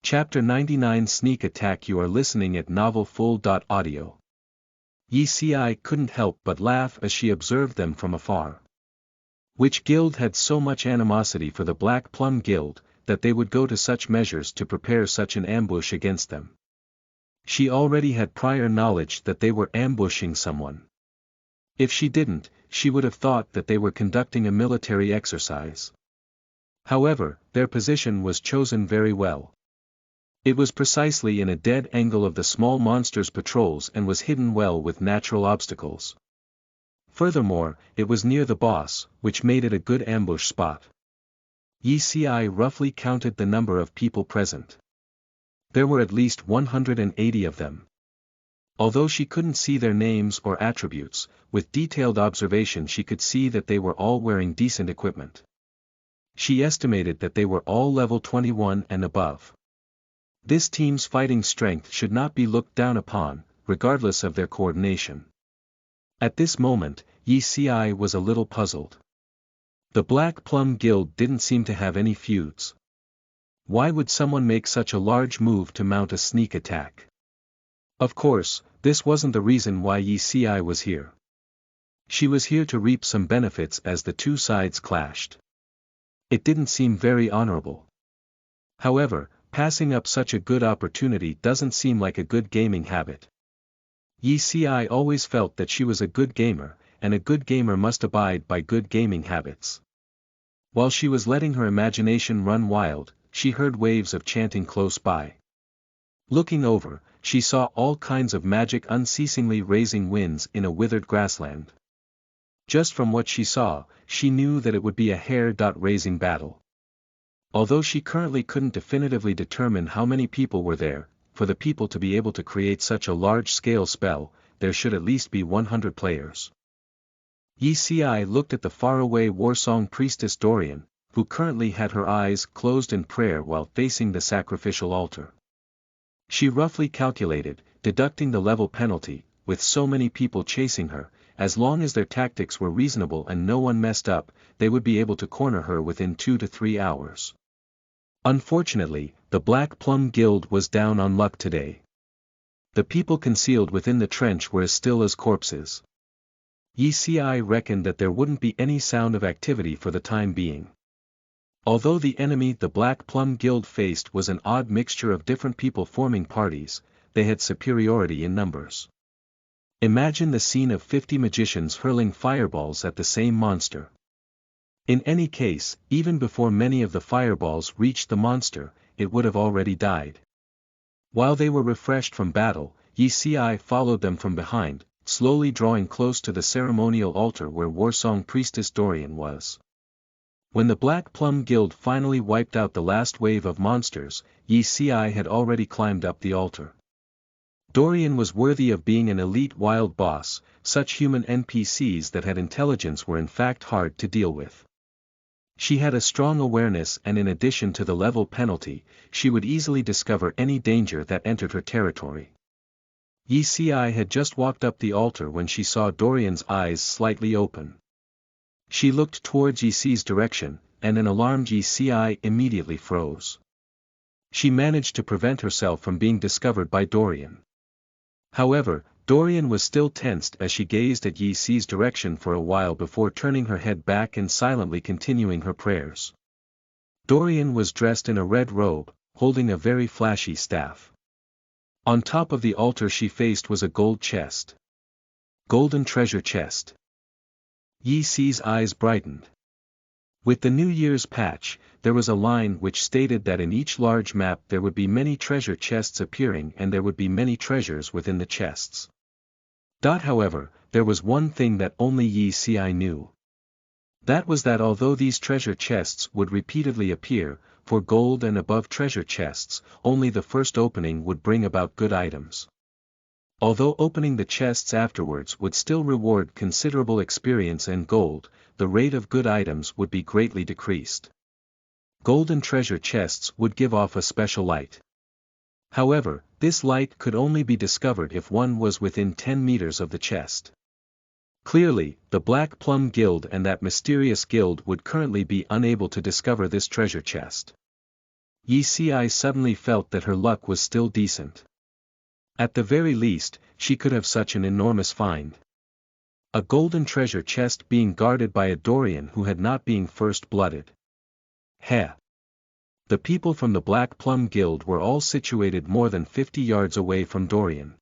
Chapter 99 Sneak Attack. You are listening at novelfull.audio. Yi Si couldn't help but laugh as she observed them from afar. Which guild had so much animosity for the Black Plum Guild, that they would go to such measures to prepare such an ambush against them? She already had prior knowledge that they were ambushing someone. If she didn't, she would have thought that they were conducting a military exercise. However, their position was chosen very well. It was precisely in a dead angle of the small monsters' patrols and was hidden well with natural obstacles. Furthermore, it was near the boss, which made it a good ambush spot. Yi Si roughly counted the number of people present. There were at least 180 of them. Although she couldn't see their names or attributes, with detailed observation she could see that they were all wearing decent equipment. She estimated that they were all level 21 and above. This team's fighting strength should not be looked down upon, regardless of their coordination. At this moment, Yi Si was a little puzzled. The Black Plum Guild didn't seem to have any feuds. Why would someone make such a large move to mount a sneak attack? Of course, this wasn't the reason why Yi Si was here. She was here to reap some benefits as the two sides clashed. It didn't seem very honorable. However, passing up such a good opportunity doesn't seem like a good gaming habit. Yi Si always felt that she was a good gamer, and a good gamer must abide by good gaming habits. While she was letting her imagination run wild, she heard waves of chanting close by. Looking over, she saw all kinds of magic unceasingly raising winds in a withered grassland. Just from what she saw, she knew that it would be a hair-raising battle. Although she currently couldn't definitively determine how many people were there, for the people to be able to create such a large-scale spell, there should at least be 100 players. Yi Si looked at the faraway Warsong Priestess Dorian, who currently had her eyes closed in prayer while facing the sacrificial altar. She roughly calculated, deducting the level penalty, with so many people chasing her, as long as their tactics were reasonable and no one messed up, they would be able to corner her within 2 to 3 hours. Unfortunately, the Black Plum Guild was down on luck today. The people concealed within the trench were as still as corpses. Yi Si reckoned that there wouldn't be any sound of activity for the time being. Although the enemy the Black Plum Guild faced was an odd mixture of different people forming parties, they had superiority in numbers. Imagine the scene of 50 magicians hurling fireballs at the same monster. In any case, even before many of the fireballs reached the monster, it would have already died. While they were refreshed from battle, Yi Si followed them from behind, slowly drawing close to the ceremonial altar where Warsong Priestess Dorian was. When the Black Plum Guild finally wiped out the last wave of monsters, Yi Si had already climbed up the altar. Dorian was worthy of being an elite wild boss. Such human NPCs that had intelligence were in fact hard to deal with. She had a strong awareness, and in addition to the level penalty, she would easily discover any danger that entered her territory. Yi Si had just walked up the altar when she saw Dorian's eyes slightly open. She looked towards Yi Si's direction, and an alarmed Yi Si immediately froze. She managed to prevent herself from being discovered by Dorian. However, Dorian was still tensed as she gazed at Yi Si's direction for a while before turning her head back and silently continuing her prayers. Dorian was dressed in a red robe, holding a very flashy staff. On top of the altar she faced was a gold chest. Golden treasure chest. Yi Si's eyes brightened. With the New Year's patch, there was a line which stated that in each large map there would be many treasure chests appearing and there would be many treasures within the chests. However, there was one thing that only Yi Si knew. That was that although these treasure chests would repeatedly appear, for gold and above treasure chests, only the first opening would bring about good items. Although opening the chests afterwards would still reward considerable experience and gold, the rate of good items would be greatly decreased. Golden treasure chests would give off a special light. However, this light could only be discovered if one was within 10 meters of the chest. Clearly, the Black Plum Guild and that mysterious guild would currently be unable to discover this treasure chest. Yi Si suddenly felt that her luck was still decent. At the very least, she could have such an enormous find. A golden treasure chest being guarded by a Dorian who had not been first-blooded. Heh! The people from the Black Plum Guild were all situated more than 50 yards away from Dorian.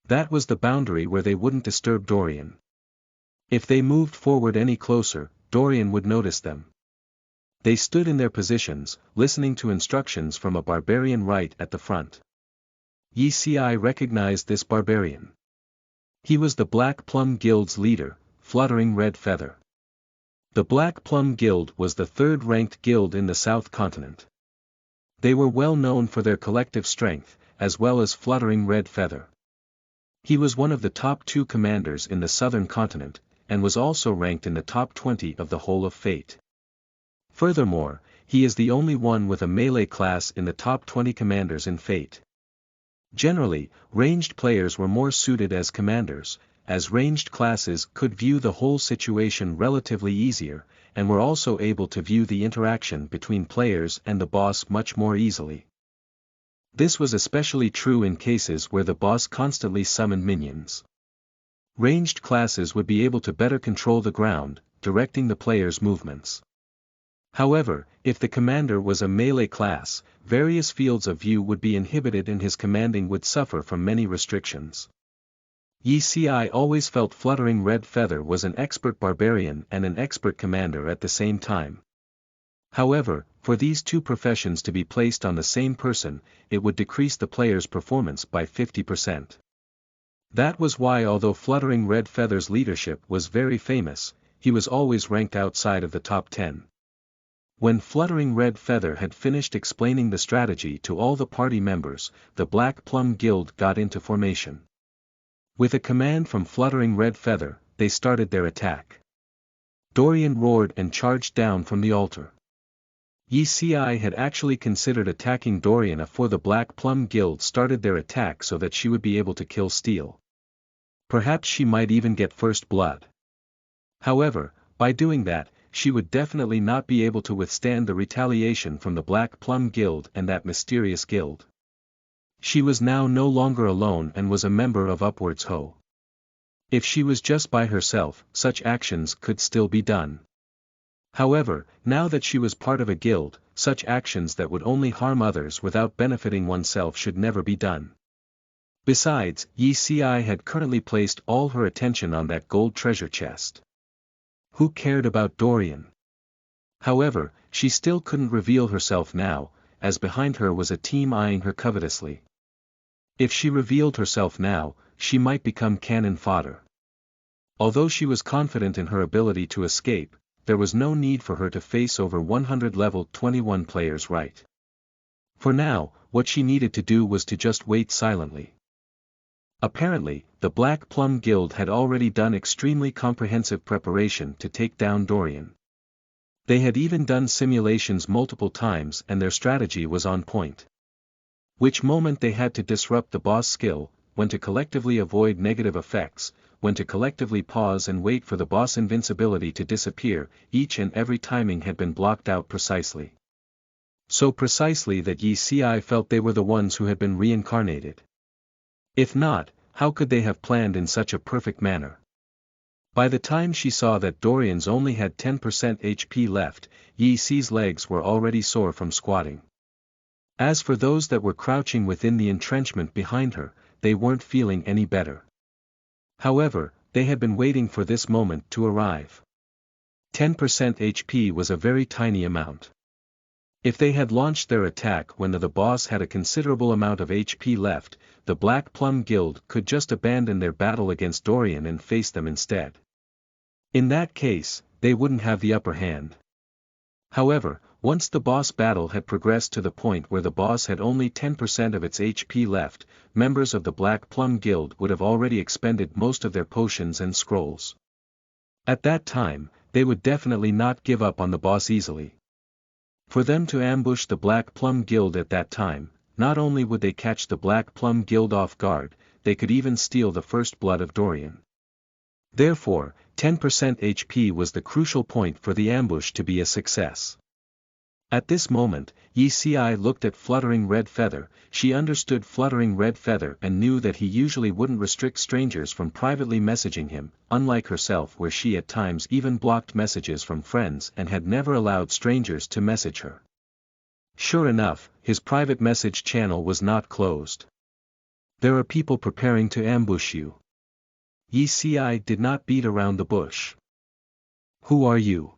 That was the boundary where they wouldn't disturb Dorian. If they moved forward any closer, Dorian would notice them. They stood in their positions, listening to instructions from a barbarian right at the front. Yi Si recognized this barbarian. He was the Black Plum Guild's leader, Fluttering Red Feather. The Black Plum Guild was the third-ranked guild in the South Continent. They were well known for their collective strength, as well as Fluttering Red Feather. He was one of the top 2 commanders in the Southern Continent, and was also ranked in the top 20 of the whole of Fate. Furthermore, he is the only one with a melee class in the top 20 commanders in Fate. Generally, ranged players were more suited as commanders, as ranged classes could view the whole situation relatively easier, and were also able to view the interaction between players and the boss much more easily. This was especially true in cases where the boss constantly summoned minions. Ranged classes would be able to better control the ground, directing the player's movements. However, if the commander was a melee class, various fields of view would be inhibited and his commanding would suffer from many restrictions. Yi Si always felt Fluttering Red Feather was an expert barbarian and an expert commander at the same time. However, for these two professions to be placed on the same person, it would decrease the player's performance by 50%. That was why although Fluttering Red Feather's leadership was very famous, he was always ranked outside of the top 10. When Fluttering Red Feather had finished explaining the strategy to all the party members, the Black Plum Guild got into formation. With a command from Fluttering Red Feather, they started their attack. Dorian roared and charged down from the altar. Yi Si had actually considered attacking Dorian before the Black Plum Guild started their attack so that she would be able to kill Steel. Perhaps she might even get first blood. However, by doing that, she would definitely not be able to withstand the retaliation from the Black Plum Guild and that mysterious guild. She was now no longer alone and was a member of Upwards Ho. If she was just by herself, such actions could still be done. However, now that she was part of a guild, such actions that would only harm others without benefiting oneself should never be done. Besides, Yi Xi had currently placed all her attention on that gold treasure chest. Who cared about Dorian? However, she still couldn't reveal herself now, as behind her was a team eyeing her covetously. If she revealed herself now, she might become cannon fodder. Although she was confident in her ability to escape, there was no need for her to face over 100 level 21 players, right? For now, what she needed to do was to just wait silently. Apparently, the Black Plum Guild had already done extremely comprehensive preparation to take down Dorian. They had even done simulations multiple times and their strategy was on point. Which moment they had to disrupt the boss skill, when to collectively avoid negative effects, when to collectively pause and wait for the boss invincibility to disappear, each and every timing had been blocked out precisely. So precisely that Yi Xi felt they were the ones who had been reincarnated. If not, how could they have planned in such a perfect manner? By the time she saw that Dorian's only had 10% HP left, Yi Xi's legs were already sore from squatting. As for those that were crouching within the entrenchment behind her, they weren't feeling any better. However, they had been waiting for this moment to arrive. 10% HP was a very tiny amount. If they had launched their attack when the boss had a considerable amount of HP left, the Black Plum Guild could just abandon their battle against Dorian and face them instead. In that case, they wouldn't have the upper hand. However, once the boss battle had progressed to the point where the boss had only 10% of its HP left, members of the Black Plum Guild would have already expended most of their potions and scrolls. At that time, they would definitely not give up on the boss easily. For them to ambush the Black Plum Guild at that time, not only would they catch the Black Plum Guild off guard, they could even steal the first blood of Dorian. Therefore, 10% HP was the crucial point for the ambush to be a success. At this moment, Yi Xi looked at Fluttering Red Feather. She understood Fluttering Red Feather and knew that he usually wouldn't restrict strangers from privately messaging him, unlike herself where she at times even blocked messages from friends and had never allowed strangers to message her. Sure enough, his private message channel was not closed. There are people preparing to ambush you. Yi Xi did not beat around the bush. Who are you?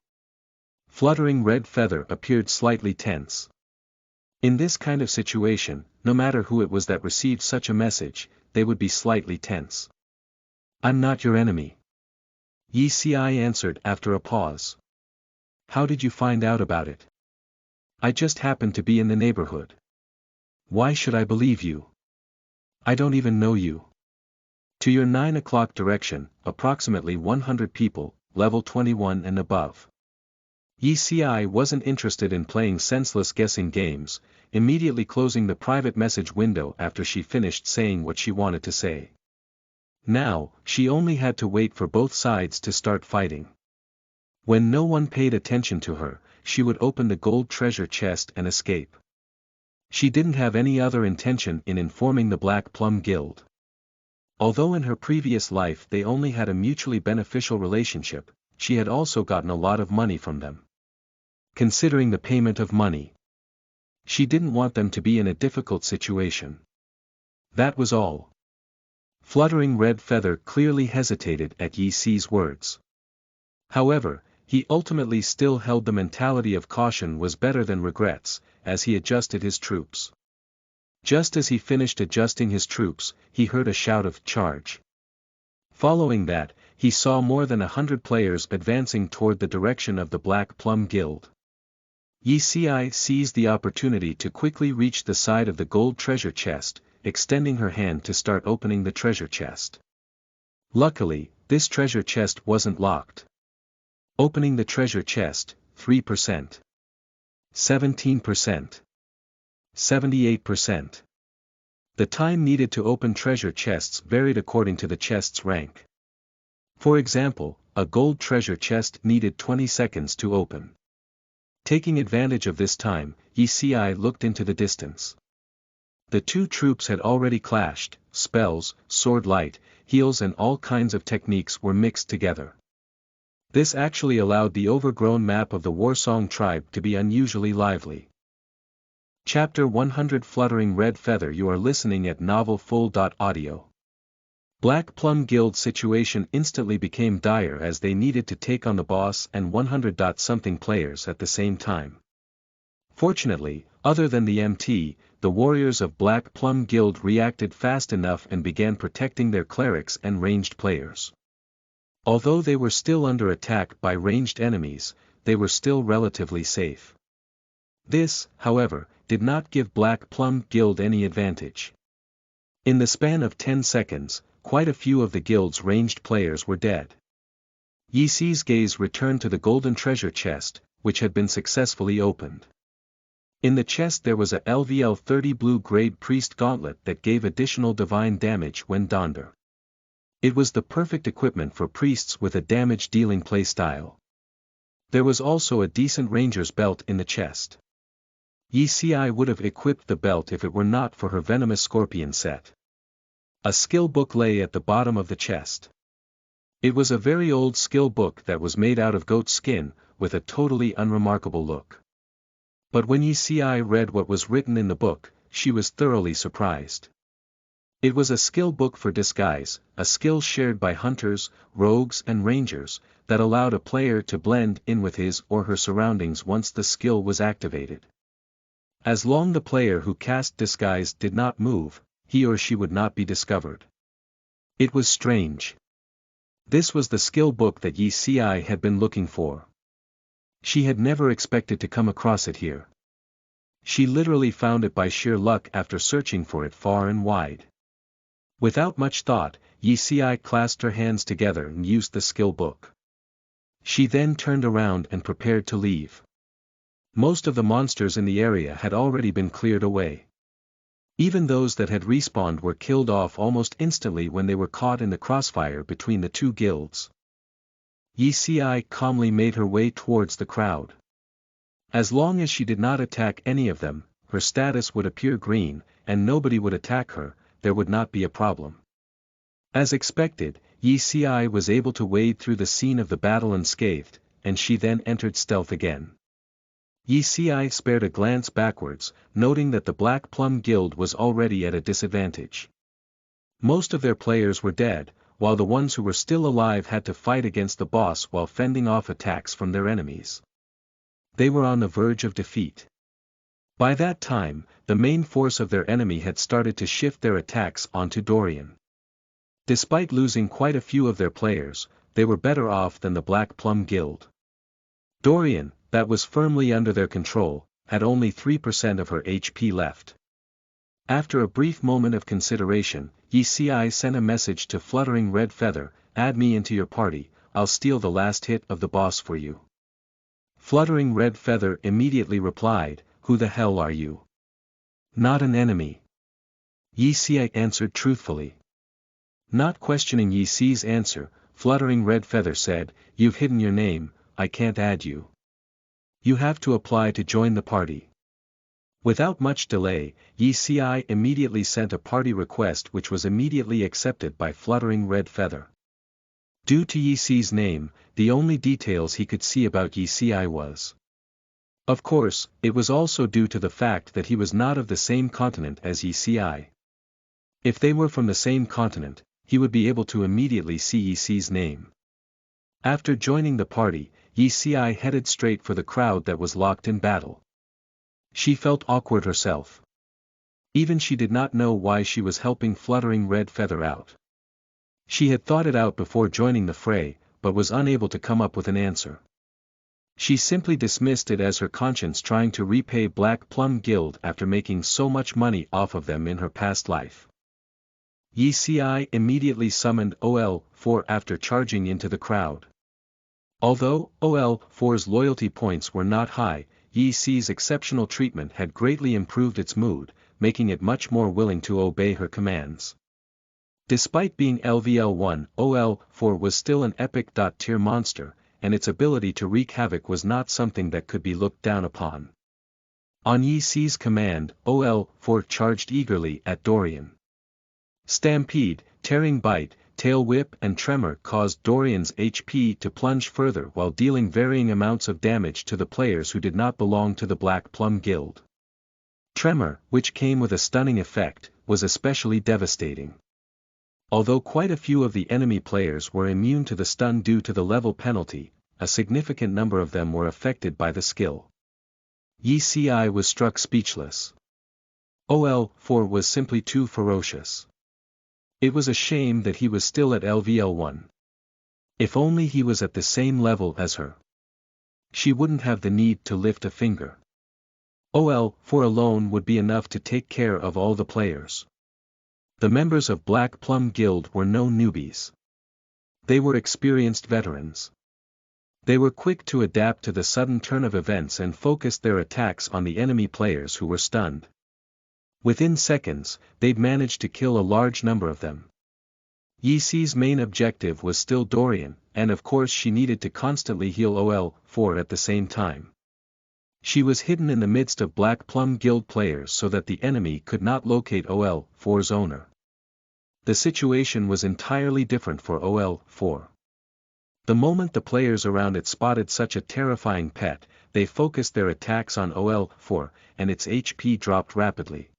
Fluttering Red Feather appeared slightly tense. In this kind of situation, no matter who it was that received such a message, they would be slightly tense. I'm not your enemy. Yi Xi answered after a pause. How did you find out about it? I just happened to be in the neighborhood. Why should I believe you? I don't even know you. To your 9 o'clock direction, approximately 100 people, level 21 and above. Yi Xi wasn't interested in playing senseless guessing games, immediately closing the private message window after she finished saying what she wanted to say. Now, she only had to wait for both sides to start fighting. When no one paid attention to her, she would open the gold treasure chest and escape. She didn't have any other intention in informing the Black Plum Guild. Although in her previous life they only had a mutually beneficial relationship, she had also gotten a lot of money from them. Considering the payment of money, she didn't want them to be in a difficult situation. That was all. Fluttering Red Feather clearly hesitated at Yi Xi's words. However, he ultimately still held the mentality of caution was better than regrets, as he adjusted his troops. Just as he finished adjusting his troops, he heard a shout of "Charge!" Following that, he saw more than 100 players advancing toward the direction of the Black Plum Guild. Yi Xi seized the opportunity to quickly reach the side of the gold treasure chest, extending her hand to start opening the treasure chest. Luckily, this treasure chest wasn't locked. Opening the treasure chest, 3%. 17%. 78%. The time needed to open treasure chests varied according to the chest's rank. For example, a gold treasure chest needed 20 seconds to open. Taking advantage of this time, Yi Xi looked into the distance. The two troops had already clashed, spells, sword light, heals and all kinds of techniques were mixed together. This actually allowed the overgrown map of the Warsong tribe to be unusually lively. Chapter 100 Fluttering Red Feather. You are listening at NovelFull.audio. Black Plum Guild's situation instantly became dire as they needed to take on the boss and 100-something players at the same time. Fortunately, other than the MT, the warriors of Black Plum Guild reacted fast enough and began protecting their clerics and ranged players. Although they were still under attack by ranged enemies, they were still relatively safe. This, however, did not give Black Plum Guild any advantage. In the span of 10 seconds, quite a few of the guild's ranged players were dead. Yi Si's gaze returned to the golden treasure chest, which had been successfully opened. In the chest there was a LVL 30 blue-grade priest gauntlet that gave additional divine damage when donned. It was the perfect equipment for priests with a damage-dealing playstyle. There was also a decent ranger's belt in the chest. Yi Si would have equipped the belt if it were not for her venomous scorpion set. A skill book lay at the bottom of the chest. It was a very old skill book that was made out of goat skin, with a totally unremarkable look. But when Yi Si read what was written in the book, she was thoroughly surprised. It was a skill book for disguise, a skill shared by hunters, rogues and rangers, that allowed a player to blend in with his or her surroundings once the skill was activated. As long as the player who cast disguise did not move, he or she would not be discovered. It was strange. This was the skill book that Yi Si had been looking for. She had never expected to come across it here. She literally found it by sheer luck after searching for it far and wide. Without much thought, Yi Si clasped her hands together and used the skill book. She then turned around and prepared to leave. Most of the monsters in the area had already been cleared away. Even those that had respawned were killed off almost instantly when they were caught in the crossfire between the two guilds. Yi Si calmly made her way towards the crowd. As long as she did not attack any of them, her status would appear green, and nobody would attack her, there would not be a problem. As expected, Yi Si was able to wade through the scene of the battle unscathed, and she then entered stealth again. Yi Si spared a glance backwards, noting that the Black Plum Guild was already at a disadvantage. Most of their players were dead, while the ones who were still alive had to fight against the boss while fending off attacks from their enemies. They were on the verge of defeat. By that time, the main force of their enemy had started to shift their attacks onto Dorian. Despite losing quite a few of their players, they were better off than the Black Plum Guild. Dorian, that was firmly under their control, had only 3% of her HP left. After a brief moment of consideration, Yi Si sent a message to Fluttering Red Feather, "Add me into your party, I'll steal the last hit of the boss for you." Fluttering Red Feather immediately replied, "Who the hell are you?" "Not an enemy." Yi Si answered truthfully. Not questioning Yi Si's answer, Fluttering Red Feather said, "You've hidden your name, I can't add you. You have to apply to join the party." Without much delay, Yi Si immediately sent a party request which was immediately accepted by Fluttering Red Feather. Due to Yi Si's name, the only details he could see about Yi Si was. Of course, it was also due to the fact that he was not of the same continent as Yi Si. If they were from the same continent, he would be able to immediately see Yi Si's name. After joining the party, Yi Si headed straight for the crowd that was locked in battle. She felt awkward herself. Even she did not know why she was helping Fluttering Red Feather out. She had thought it out before joining the fray, but was unable to come up with an answer. She simply dismissed it as her conscience trying to repay Black Plum Guild after making so much money off of them in her past life. Yi Si immediately summoned OL4 after charging into the crowd. Although OL4's loyalty points were not high, Yi Si's exceptional treatment had greatly improved its mood, making it much more willing to obey her commands. Despite being LVL1, OL4 was still an epic tier monster, and its ability to wreak havoc was not something that could be looked down upon. On Yi Si's command, OL4 charged eagerly at Dorian. Stampede, Tearing Bite, Tail Whip and Tremor caused Dorian's HP to plunge further while dealing varying amounts of damage to the players who did not belong to the Black Plum Guild. Tremor, which came with a stunning effect, was especially devastating. Although quite a few of the enemy players were immune to the stun due to the level penalty, a significant number of them were affected by the skill. Yi Si was struck speechless. OL4 was simply too ferocious. It was a shame that he was still at LVL1. If only he was at the same level as her. She wouldn't have the need to lift a finger. OL4 alone would be enough to take care of all the players. The members of Black Plum Guild were no newbies. They were experienced veterans. They were quick to adapt to the sudden turn of events and focused their attacks on the enemy players who were stunned. Within seconds, they'd managed to kill a large number of them. Yi Si's main objective was still Dorian, and of course she needed to constantly heal OL4 at the same time. She was hidden in the midst of Black Plum Guild players so that the enemy could not locate OL4's owner. The situation was entirely different for OL4. The moment the players around it spotted such a terrifying pet, they focused their attacks on OL4, and its HP dropped rapidly.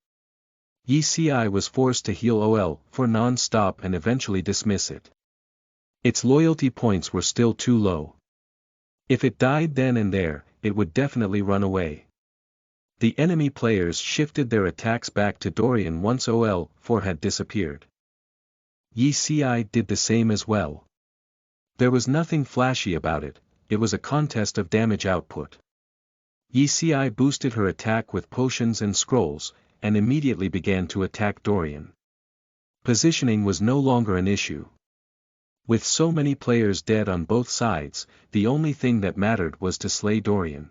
Yi Si was forced to heal OL4 non-stop and eventually dismiss it. Its loyalty points were still too low. If it died then and there, it would definitely run away. The enemy players shifted their attacks back to Dorian once OL4 had disappeared. Yi Si did the same as well. There was nothing flashy about it, it was a contest of damage output. Yi Si boosted her attack with potions and scrolls, and immediately began to attack Dorian. Positioning was no longer an issue. With so many players dead on both sides, the only thing that mattered was to slay Dorian.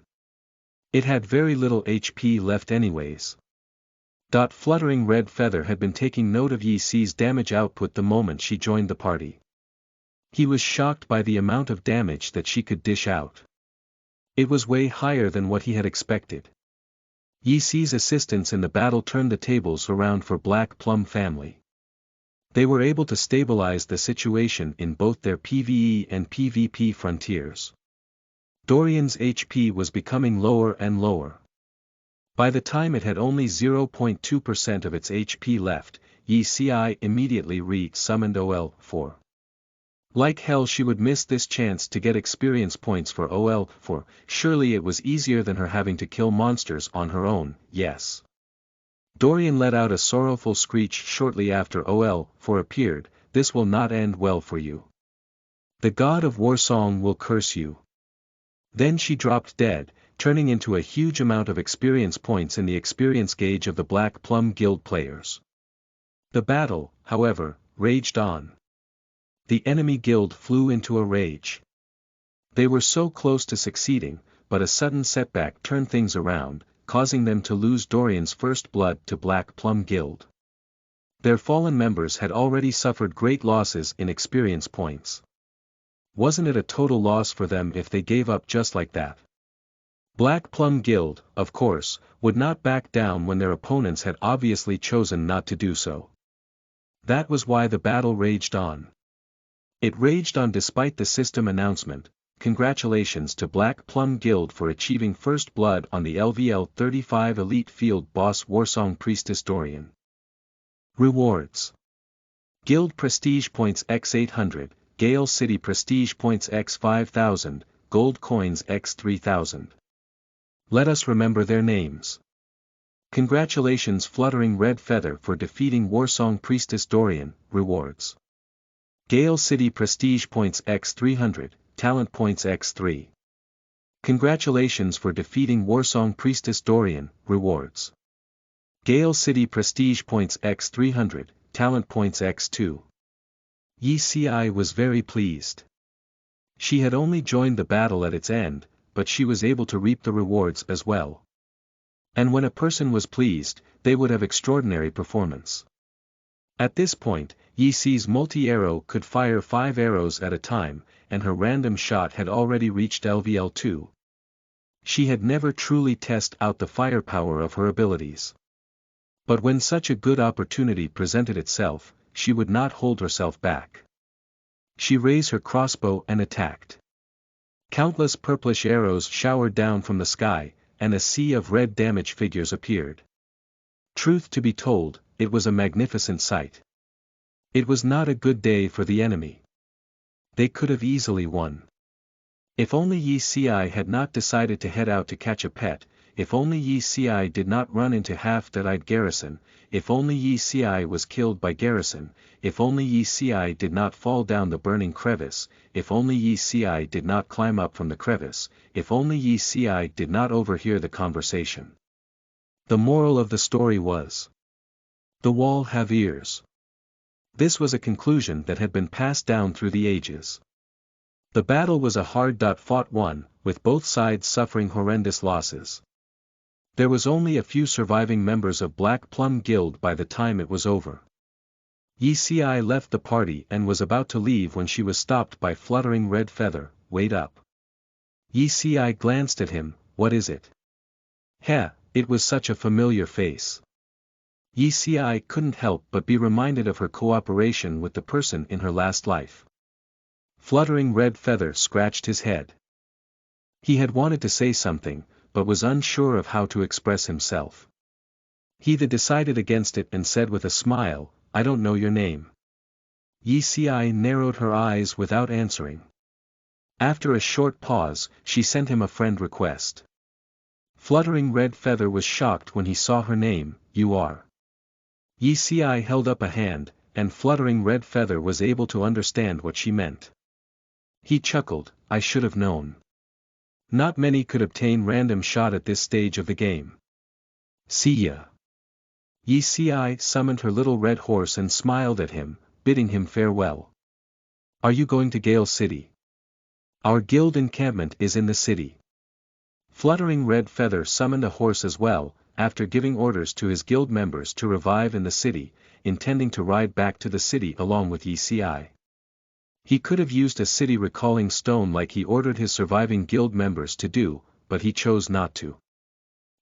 It had very little HP left anyways. Fluttering Red Feather had been taking note of Yi Si's damage output the moment she joined the party. He was shocked by the amount of damage that she could dish out. It was way higher than what he had expected. Yi Si's assistance in the battle turned the tables around for Black Plum family. They were able to stabilize the situation in both their PvE and PvP frontiers. Dorian's HP was becoming lower and lower. By the time it had only 0.2% of its HP left, Yi Si immediately re-summoned OL4. Like hell she would miss this chance to get experience points for OL4, surely it was easier than her having to kill monsters on her own, yes. Dorian let out a sorrowful screech shortly after OL4 appeared, "This will not end well for you. The god of Warsong will curse you." Then she dropped dead, turning into a huge amount of experience points in the experience gauge of the Black Plum Guild players. The battle, however, raged on. The enemy guild flew into a rage. They were so close to succeeding, but a sudden setback turned things around, causing them to lose Dorian's first blood to Black Plum Guild. Their fallen members had already suffered great losses in experience points. Wasn't it a total loss for them if they gave up just like that? Black Plum Guild, of course, would not back down when their opponents had obviously chosen not to do so. That was why the battle raged on. It raged on despite the system announcement. Congratulations to Black Plum Guild for achieving first blood on the LVL 35 Elite Field Boss Warsong Priestess Dorian. Rewards: Guild Prestige Points x 800, Gale City Prestige Points x 5000, Gold Coins x 3000. Let us remember their names. Congratulations Fluttering Red Feather for defeating Warsong Priestess Dorian. Rewards: Gale City Prestige Points x 300, Talent Points x 3. Congratulations for defeating Warsong Priestess Dorian. Rewards: Gale City Prestige Points x 300, Talent Points x 2. Yi Si was very pleased. She had only joined the battle at its end, but she was able to reap the rewards as well. And when a person was pleased, they would have extraordinary performance. At this point, Yi Si's multi-arrow could fire 5 arrows at a time, and her random shot had already reached LVL 2. She had never truly tested out the firepower of her abilities. But when such a good opportunity presented itself, she would not hold herself back. She raised her crossbow and attacked. Countless purplish arrows showered down from the sky, and a sea of red damage figures appeared. Truth to be told, it was a magnificent sight. It was not a good day for the enemy. They could have easily won. If only Yi Si had not decided to head out to catch a pet, if only Yi Si did not run into half-dead Garrison, if only Yi Si was killed by Garrison, if only Yi Si did not fall down the burning crevice, if only Yi Si did not climb up from the crevice, if only Yi Si did not overhear the conversation. The moral of the story was: the wall have ears. This was a conclusion that had been passed down through the ages. The battle was a hard-fought one, with both sides suffering horrendous losses. There was only a few surviving members of Black Plum Guild by the time it was over. Yi Si left the party and was about to leave when she was stopped by Fluttering Red Feather. Wait up. Yi Si glanced at him. What is it? Heh, it was such a familiar face. Yi Si couldn't help but be reminded of her cooperation with the person in her last life. Fluttering Red Feather scratched his head. He had wanted to say something, but was unsure of how to express himself. He decided against it and said with a smile, I don't know your name. Yi Si narrowed her eyes without answering. After a short pause, she sent him a friend request. Fluttering Red Feather was shocked when he saw her name. You are. Yi Si held up a hand, and Fluttering Red Feather was able to understand what she meant. He chuckled, I should have known. Not many could obtain random shot at this stage of the game. See ya. Yi Si summoned her little red horse and smiled at him, bidding him farewell. Are you going to Gale City? Our guild encampment is in the city. Fluttering Red Feather summoned a horse as well, after giving orders to his guild members to revive in the city, intending to ride back to the city along with Yi Si. He could have used a city recalling stone like he ordered his surviving guild members to do, but he chose not to.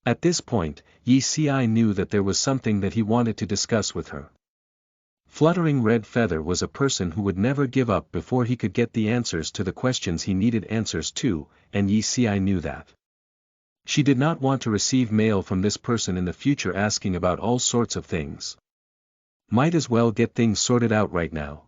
At this point, Yi Si knew that there was something that he wanted to discuss with her. Fluttering Red Feather was a person who would never give up before he could get the answers to the questions he needed answers to, and Yi Si knew that. She did not want to receive mail from this person in the future asking about all sorts of things. Might as well get things sorted out right now.